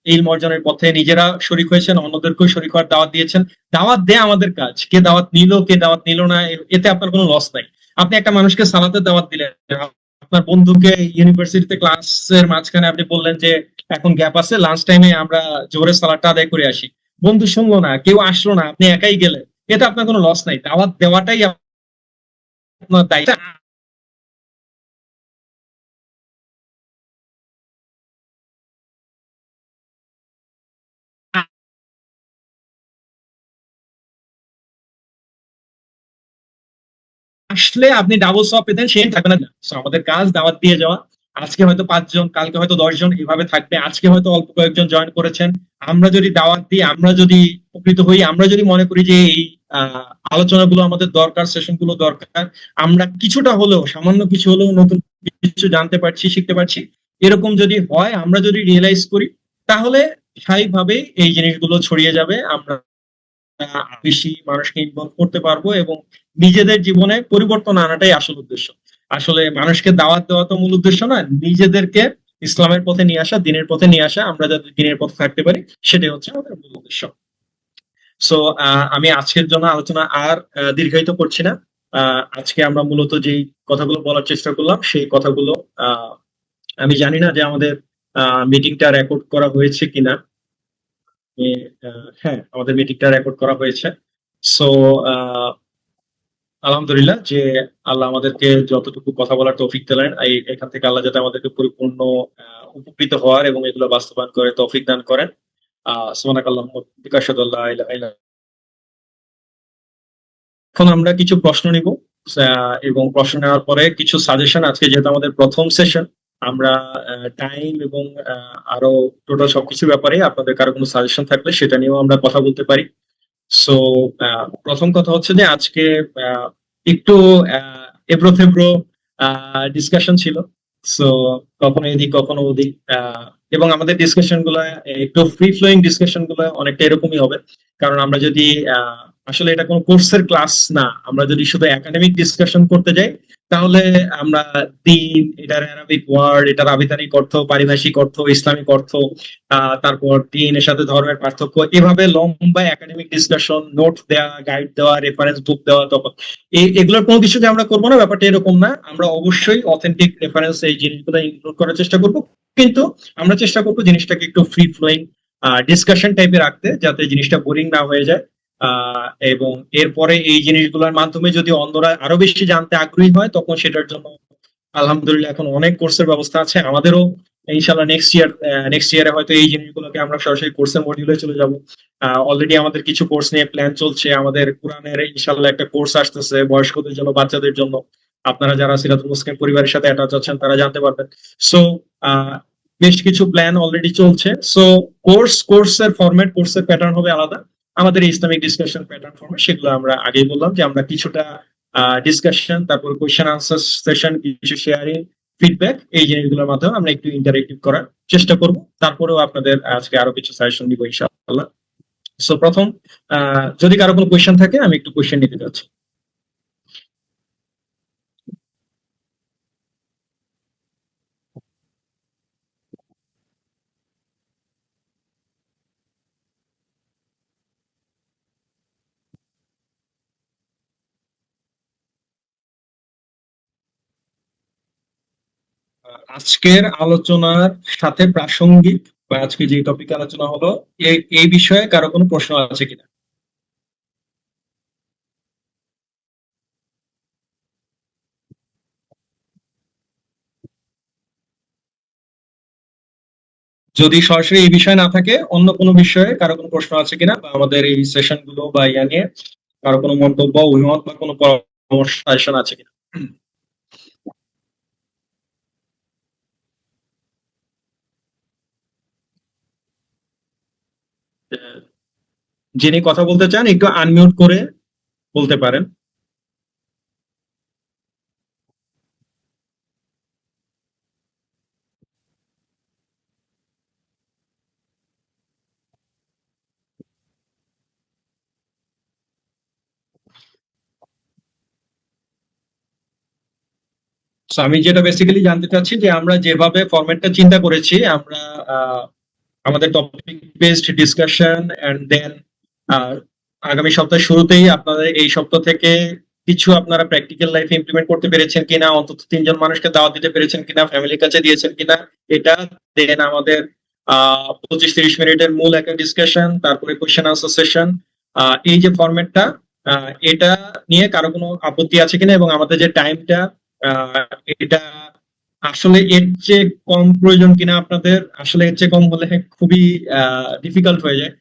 ইলম অর্জনের পথে নিজেরা শরীক হয়েছেন, অন্যদেরকেও শরীক হওয়ার দাওয়াত দিয়েছেন। দাওয়াত দেয়া আমাদের কাজ, কে দাওয়াত নিল কে দাওয়াত নিল না এতে আপনার কোনো লস নাই। আপনি একটা মানুষকে সালাতের দাওয়াত দিলেন, আপনার বন্ধুকে ইউনিভার্সিটিতে ক্লাসের মাঝখানে আপনি বললেন যে এখন গ্যাপ আছে, লাঞ্চ টাইমে আমরা জোহরের সালাদটা আদায় করে আসি। বন্ধু শুনলো না, কেউ আসলো না, আপনি একাই গেলেন, এতে আপনার কোনো লস নাই। দাওয়াত দেওয়াটাই আপনার দায়িত্ব। আসলে আপনি ডাবল সব পেতেন, সে থাকবে না। So, আমাদের কাজ দাওয়াত দিয়ে যাওয়া। আজকে হয়তো ৫ জন, কালকে হয়তো ১০ জন, এভাবে থাকবে। আজকে হয়তো অল্প কয়েকজন জয়েন করেছেন। আমরা যদি দাওয়াত দিই, আমরা যদি উপকৃত হই, আমরা যদি মনে করি যে এই আলোচনাগুলো আমাদের দরকার, সেশন গুলো দরকার, আমরা কিছুটা হলেও, সামান্য কিছু হলেও নতুন কিছু জানতে পারছি, শিখতে পারছি, এরকম যদি হয়, আমরা যদি রিয়েলাইজ করি, তাহলে স্বাভাবিকভাবেই এই জিনিসগুলো ছড়িয়ে যাবে। আমরা বেশি মানুষকে ইনভলভ করতে পারবো এবং নিজেদের জীবনে পরিবর্তন আনাটাই আসল উদ্দেশ্য। আসলে মানুষকে দাওয়াত দেওয়া তো মূল উদ্দেশ্য না, নিজেদেরকে ইসলামের পথে নিয়ে আসা, দিনের পথে নিয়ে আসা, আমরা যাতে দিনের পথে থাকতে পারি, সেটাই হচ্ছে আমাদের মূল উদ্দেশ্য। সো আমি আজকের জন্য আলোচনা আর দীর্ঘায়িত করছি না। আজকে আমরা মূলত যেই কথাগুলো বলার চেষ্টা করলাম, সেই কথাগুলো আমি জানি না যে আমাদের মিটিংটা রেকর্ড করা হয়েছে কিনা। হ্যাঁ, আমাদের মিটিংটা রেকর্ড করা হয়েছে। সো আলহামদুলিল্লাহ যে আল্লাহ আমাদেরকে যতটুকু কথা বলার তৌফিক দিলেন, এখান থেকে আল্লাহ যাতে আমাদেরকে পরিপূর্ণ উপকৃত হওয়ার এবং এগুলো বাস্তবায়ন করে তৌফিক দান করেন। সুবহানাকাল্লাহুম্মা ওয়া বিহামদিকা আশহাদু আল্লা ইলাহা ইল্লা আনতা। এখন আমরা কিছু প্রশ্ন নিব এবং প্রশ্ন নেওয়ার পরে কিছু সাজেশন। আজকে যেহেতু আমাদের প্রথম সেশন, আমরা টাইম এবং আরো টোটাল সবকিছুর ব্যাপারে আপনাদের কারো কোনো সাজেশন থাকলে সেটা নিয়েও আমরা কথা বলতে পারি। সো প্রথম কথা হচ্ছে যে আজকে আহ, একটু এবড়ো থেবড়ো ডিসকাশন ছিল। সো কখনো এদিক কখনো ওদিক, এবং আমাদের ডিসকাশন গুলো একটু ফ্রি ফ্লোয়িং ডিসকাশন গুলো অনেকটা এরকমই হবে। কারণ আমরা যদি আসলে এটা কোনো কোর্সের ক্লাস না, আমরা যদি শুধু একাডেমিক ডিসকাশন করতে যাই, তাহলে আমরা দিন, এটার অ্যারাবিক ওয়ার্ড, এটার আবিধানিক অর্থ, পারিভাষিক অর্থ, ইসলামিক অর্থ, তারপর দিনের সাথে ধর্মের পার্থক্য, এভাবে লম্বা একাডেমিক ডিসকাশন, নোট দেওয়া, গাইড দেওয়া, রেফারেন্স বুক দেওয়া, তখন এগুলোর কোনো কিছুকে আমরা করবো না। ব্যাপারটা এরকম না, আমরা অবশ্যই অথেন্টিক রেফারেন্স এই জিনিসগুলো ইনক্লুড করার চেষ্টা করব, কিন্তু আমরা চেষ্টা করবো জিনিসটাকে একটু ফ্রি ফ্লোয়িং ডিসকাশন টাইপে রাখতে, যাতে জিনিসটা বোরিং না হয়ে যায়। এবং এরপরে এই জিনিসগুলোর মাধ্যমে যদি অন্যরা আরো বেশি জানতে আগ্রহী হয়, তখন সেটার জন্য আলহামদুলিল্লাহ এখন অনেক কোর্সের ব্যবস্থা আছে। আমাদেরও ইনশাল্লাহ নেক্সট ইয়ারে হয়তো এই জিনিসগুলোকে আমরা সরাসরি কোর্সের মডিউলে চলে যাব। অলরেডি আমাদের কিছু কোর্স নিয়ে প্ল্যান চলছে। আমাদের কোরআনের ইনশাল্লাহ একটা কোর্স আসতেছে বয়স্কদের জন্য, বাচ্চাদের জন্য। আপনারা যারা সিরাতুল মুসলিম পরিবারের সাথে অ্যাটাচ আছেন তারা জানতে পারবেন। সো বেশ কিছু প্ল্যান অলরেডি চলছে। সো কোর্সের ফরম্যাট, কোর্সের প্যাটার্ন হবে আলাদা। আমাদের ইসলামিক ডিসকাশন প্যাটার্ন ফরম্যাট সেগুলো আমরা আগেই বললাম যে আমরা কিছুটা ডিসকাশন, তারপর কোয়েশ্চেন আনসার সেশন, কিছু শেয়ারিং, ফিডব্যাক, এই জিনিসগুলোর মাধ্যমে আমরা একটু ইন্টারেক্টিভ করার চেষ্টা করব। তারপরেও আপনাদের আজকে আরো কিছু সাজেশন দিব ইনশাআল্লাহ। সো প্রথম, যদি কারো কোনো কোয়েশ্চেন থাকে আমি একটু কোয়েশ্চেন নিতে যাচ্ছি। আজকের আলোচনার সাথে প্রাসঙ্গিক বা আজকে যে টপিক আলোচনা হলো এই বিষয়ে কারো কোনো প্রশ্ন আছে কিনা? যদি সরাসরি এই বিষয় না থাকে, অন্য কোনো বিষয়ে কারো কোনো প্রশ্ন আছে কিনা, বা আমাদের এই সেশন গুলো বা ইয়া নিয়ে কারো কোনো মন্তব্য, অভিমত বা কোনো পরামর্শ, সাজেশন আছে কিনা? যিনি কথা বলতে চান একটু আনমিউট করে বলতে পারেন। আমি যেটা বেসিক্যালি জানতে চাচ্ছি যে আমরা যেভাবে ফরম্যাটটা চিন্তা করেছি, আমরা আমাদের topic based discussion and then আগামী সপ্তাহের শুরুতেই আপনাদের এই সপ্তাহ থেকে কিছু আপনারা প্র্যাকটিক্যাল লাইফে ইমপ্লিমেন্ট করতে পেরেছেন কিনা, অন্তত 3 জন মানুষকে দাওয়াত দিতে পেরেছেন কিনা, ফ্যামিলির কাছে দিয়েছেন কিনা, এটা দেন আমাদের 25-30 মিনিটের মূল একটা ডিসকাশন, তারপরে কোয়েশ্চেন আনসার সেশন। এই যে ফরম্যাটটা, এটা নিয়ে কারো কোনো আপত্তি আছে কিনা, এবং আমাদের যে টাইমটা, এটা আসলে এর চেয়ে কম প্রয়োজন কিনা আপনাদের? আসলে এর চেয়ে কম হলে খুবই ডিফিকাল্ট হয়ে যায়,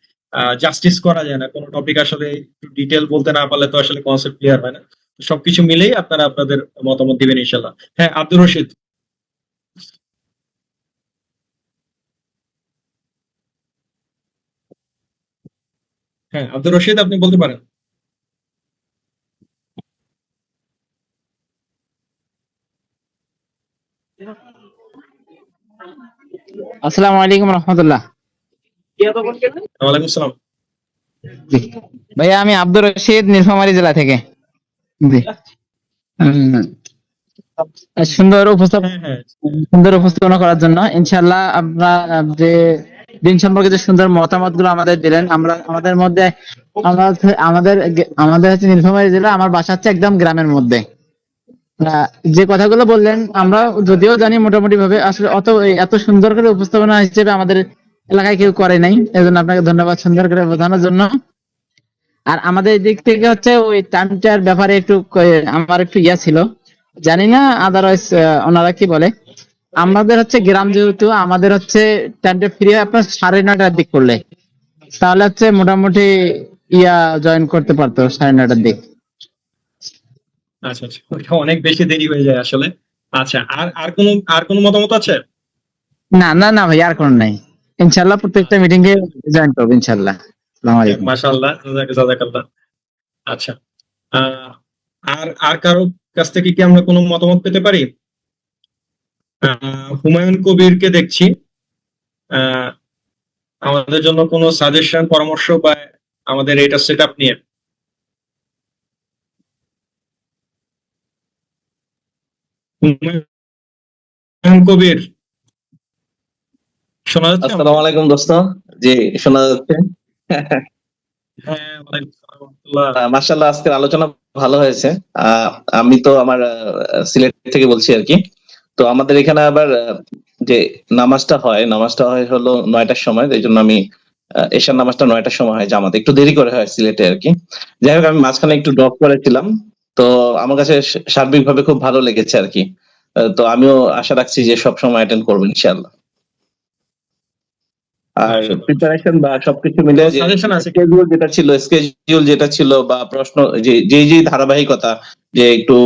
জাস্টিস করা যায় না কোনো টপিক। আসলে একটু ডিটেল বলতে না পারলে তো আসলে কনসেপ্ট ক্লিয়ার হয় না। তো সবকিছু মিলেই আপনারা আপনাদের মতামত দিবেন ইনশাল্লাহ। হ্যাঁ, আব্দুর রশিদ। হ্যাঁ, আব্দুর রশিদ, আপনি বলতে পারেন। আসসালামু আলাইকুম রহমতুল্লাহ। ওয়ালাইকুম আসসালাম। জি ভাইয়া, আমি আব্দুর রশিদ, নীলফামারী জেলা থেকে। জি। উম, সুন্দর উপস্থাপনা, হ্যাঁ, হ্যাঁ। সুন্দর উপস্থাপনা করার জন্য ইনশাআল্লাহ আপনার যে দিন সম্পর্কে যে সুন্দর মতামত গুলো আমাদের দিলেন, আমরা আমাদের মধ্যে আমাদের আমাদের হচ্ছে নীলফামারী জেলা, আমার বাসা হচ্ছে একদম গ্রামের মধ্যে। আহ, যে কথাগুলো বললেন আমরা যদিও জানি মোটামুটি ভাবে, আসলে এত সুন্দর করে উপস্থাপনা হিসেবে আমাদের এলাকায় কেউ করে নাই। এজন্য আপনাকে ধন্যবাদ সুন্দর করে বোঝানোর জন্য। আর আমাদের দিক থেকে হচ্ছে ওই টাইমটার ব্যাপারে একটু আমার একটু ইয়া ছিল, জানি না আদারওয়াইজ ওনারা কি বলে। আমাদের হচ্ছে গ্রাম, যেহেতু আমাদের হচ্ছে টাইমটা ফ্রি হয় আপনার 9:30টার দিক করলে, তাহলে হচ্ছে মোটামুটি ইয়া জয়েন করতে পারতো 9:30টার দিক। আচ্ছা, আচ্ছা, ওইটা অনেক বেশি দেরি হয়ে যায় আসলে। আচ্ছা, আর কোনো মতামত আছে? না না না ভাই, আর কোন নাই। ইনশাল্লাহ প্রত্যেকটা মিটিং এ জয়েন করবো ইনশাল্লাহ। আসসালামু আলাইকুম। মাশাআল্লাহ, জাযাকাল্লাহ। আচ্ছা, আহ, আর আর কারো কাছ থেকে কি আমরা কোনো মতামত পেতে পারি? হুমায়ুন কবিরকে দেখছি। আহ, আমাদের জন্য কোনো সাজেশন, পরামর্শ বা আমাদের এটা সেট আপ নিয়ে? হুমায়ুন কবির, শোনা যাচ্ছে আমাকে? আসসালামু আলাইকুম দোস্ত। জি, শোনা যাচ্ছে। হ্যাঁ, ওয়ালাইকুম আসসালাম ওয়া রাহমাতুল্লাহ। মাশাআল্লাহ, আজকের আলোচনা ভালো হয়েছে। আমি তো আমার সিলেট থেকে বলছি আর কি। তো আমাদের এখানে আবার যে নামাজটা হয় হলো 9টার সময়। এই জন্য আমি এশার নামাজটা 9টার সময় হয় জামাতে, একটু দেরি করে হয় সিলেটে আর কি। যাই হোক, আমি মাঝখানে একটু ড্রপ করেছিলাম। তো আমার কাছে সার্বিকভাবে খুব ভালো লেগেছে আর কি। তো আমিও আশা রাখছি যে সব সময় অ্যাটেন্ড করবো ইনশাআল্লাহ। আর মাশাআল্লাহ। প্রিপারেশন বা সবকিছু মিলে যে সাজেশন আছে কি? স্কেডিউল যেটা ছিল বা প্রশ্ন যে ধারাবাহিকতা, যে একটু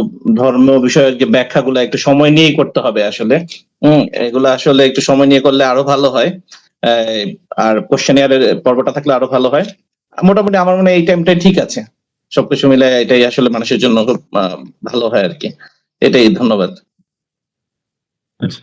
ধর্ম বিষয়ের যে ব্যাখ্যাগুলো একটু সময় নিয়েই করতে হবে আসলে। এগুলো আসলে একটু সময় নিয়ে করলে আরো ভালো হয়। আর কোশ্চেনিয়ারের পর্বটা থাকলে আরো ভালো হয়। মোটামুটি আমার মনে হয় এই টাইমটাই ঠিক আছে। সবকিছু মিলে এটাই আসলে মানুষের জন্য খুব ভালো হয় আরকি। এটাই, ধন্যবাদ। আচ্ছা।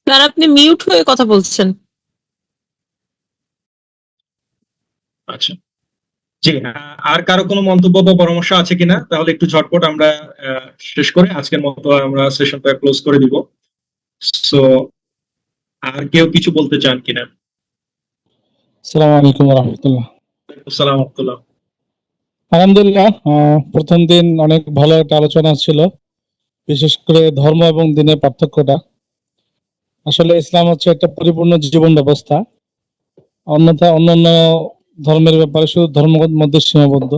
স্যার আপনি মিউট হয়ে কথা বলছেন। আচ্ছা। জি, আর কারো কোনো মন্তব্য বা পরামর্শ আছে কিনা? তাহলে একটু ঝটপট আমরা শেষ করে আজকের মতো আমরা সেশনটা ক্লোজ করে দিব। সো আর কেউ কিছু বলতে চান কিনা? আসসালামু আলাইকুম রহমতুল্লাহ। আসসালামু আলাইকুম। আলহামদুলিল্লাহ, প্রথম দিন অনেক ভালো একটা আলোচনা ছিল, বিশেষ করে ধর্ম এবং দিনের পার্থক্যটা। আসলে ইসলাম হচ্ছে একটা পরিপূর্ণ জীবন ব্যবস্থা, অন্যথা অন্যান্য ধর্মের ব্যাপারে শুধু ধর্মের মধ্যে সীমাবদ্ধ,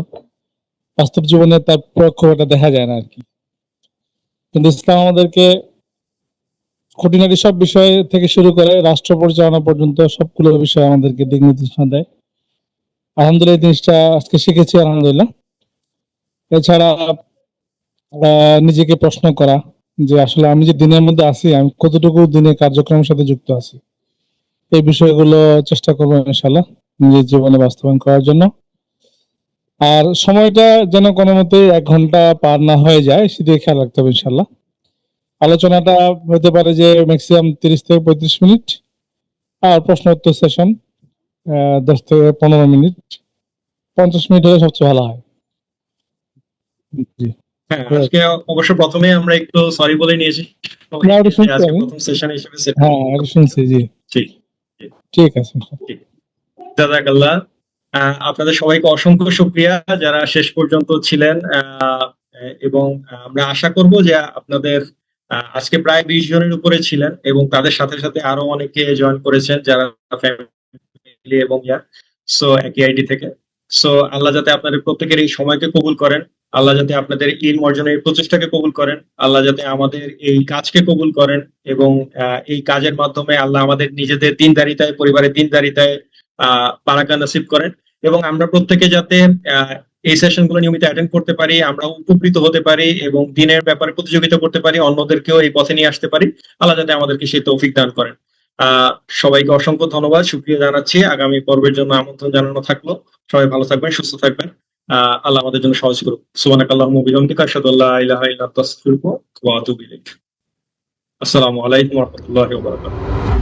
বাস্তব জীবনে তার প্রয়োগ খুব একটা দেখা যায় না আর কি। কিন্তু ইসলাম আমাদেরকে খুঁটিনাটি সব বিষয় থেকে শুরু করে রাষ্ট্র পরিচালনা পর্যন্ত সবগুলো বিষয় আমাদেরকে দিক নির্দেশনা দেয়। আলহামদুলিল্লাহ এই জিনিসটা আজকে শিখেছি, আলহামদুলিল্লাহ। এছাড়া নিজেকে প্রশ্ন করা যে আসলে আমি যে দিনের মধ্যে আছি, আমি কতটুকু দিনের কার্যক্রমের সাথে যুক্ত আছি, এই বিষয়গুলো চেষ্টা করবো ইনশাল্লাহ নিজের জীবনে বাস্তবায়ন করার জন্য। আর সময়টা যেন কোনো মতে 1 ঘন্টা পার না হয়ে যায় সেদিকে খেয়াল রাখতে হবে ইনশাল্লাহ। আলোচনাটা হতে পারে যে ম্যাক্সিমাম 30 থেকে 35 মিনিট, আর প্রশ্ন উত্তর সেশন 10 থেকে 15 মিনিট, 50 মিনিট হলে সবচেয়ে ভালো হয়। জি, হ্যাঁ, আজকে অবশ্য প্রথমে আমরা একটু সরি বলে নিয়েছি না, ওটা শুনছি আজকে আমি। প্রথম সেশন হিসেবে সেট হ্যাঁ, এটা শুনছি। জি, ঠিক ঠিক আছে। জাযাকাল্লাহ। আপনাদের সবাইকে অসংখ্য শুকরিয়া যারা শেষ পর্যন্ত ছিলেন, এবং আমরা আশা করব যে আপনাদের আজকে প্রায় 20 জনের উপরে ছিলেন এবং তাদের সাথে সাথে আরো অনেকে জয়েন করেছেন যারা ফ্যামিলি এবং সো একই আইডি থেকে। সো আল্লাহ যাতে আপনাদের প্রত্যেকের এই সময়কে কবুল করেন, আল্লাহ যাতে আপনাদের ইলম অর্জনের প্রচেষ্টাকে কবুল করেন, আল্লাহ যাতে আমাদের এই কাজকে কবুল করেন এবং এই কাজের মাধ্যমে আল্লাহ আমাদের নিজেদের দিনদারিতায়, পরিবারের দিনদারিতায় বারাকা নসিব করেন এবং আমরা প্রত্যেকে যাতে এই সেশনগুলো নিয়মিত অ্যাটেন্ড করতে পারি, আমরা উপকৃত হতে পারি এবং দিনের ব্যাপারে প্রতিযোগিতা করতে পারি, অন্যদেরকেও এই পথে নিয়ে আসতে পারি। আল্লাহ যাতে আমাদেরকে সেই তৌফিক দান করেন। সবাইকে অসংখ্য ধন্যবাদ, শুকরিয়া জানাচ্ছি। আগামী পর্বের জন্য আমন্ত্রণ জানানো থাকলো। সবাই ভালো থাকবেন, সুস্থ থাকবেন। আল্লাহ আমাদের জন্য সহজ করুক। সুবহানাকাল্লাহুম্মা ওয়া বিহামদিকা আশহাদু আল্লা ইলাহা ইল্লা আনতা আস্তাগফিরুকা ওয়া আতুবু ইলাইক। আসসালামু আলাইকুম ওয়া রাহমাতুল্লাহি ওয়া বারাকাতুহু।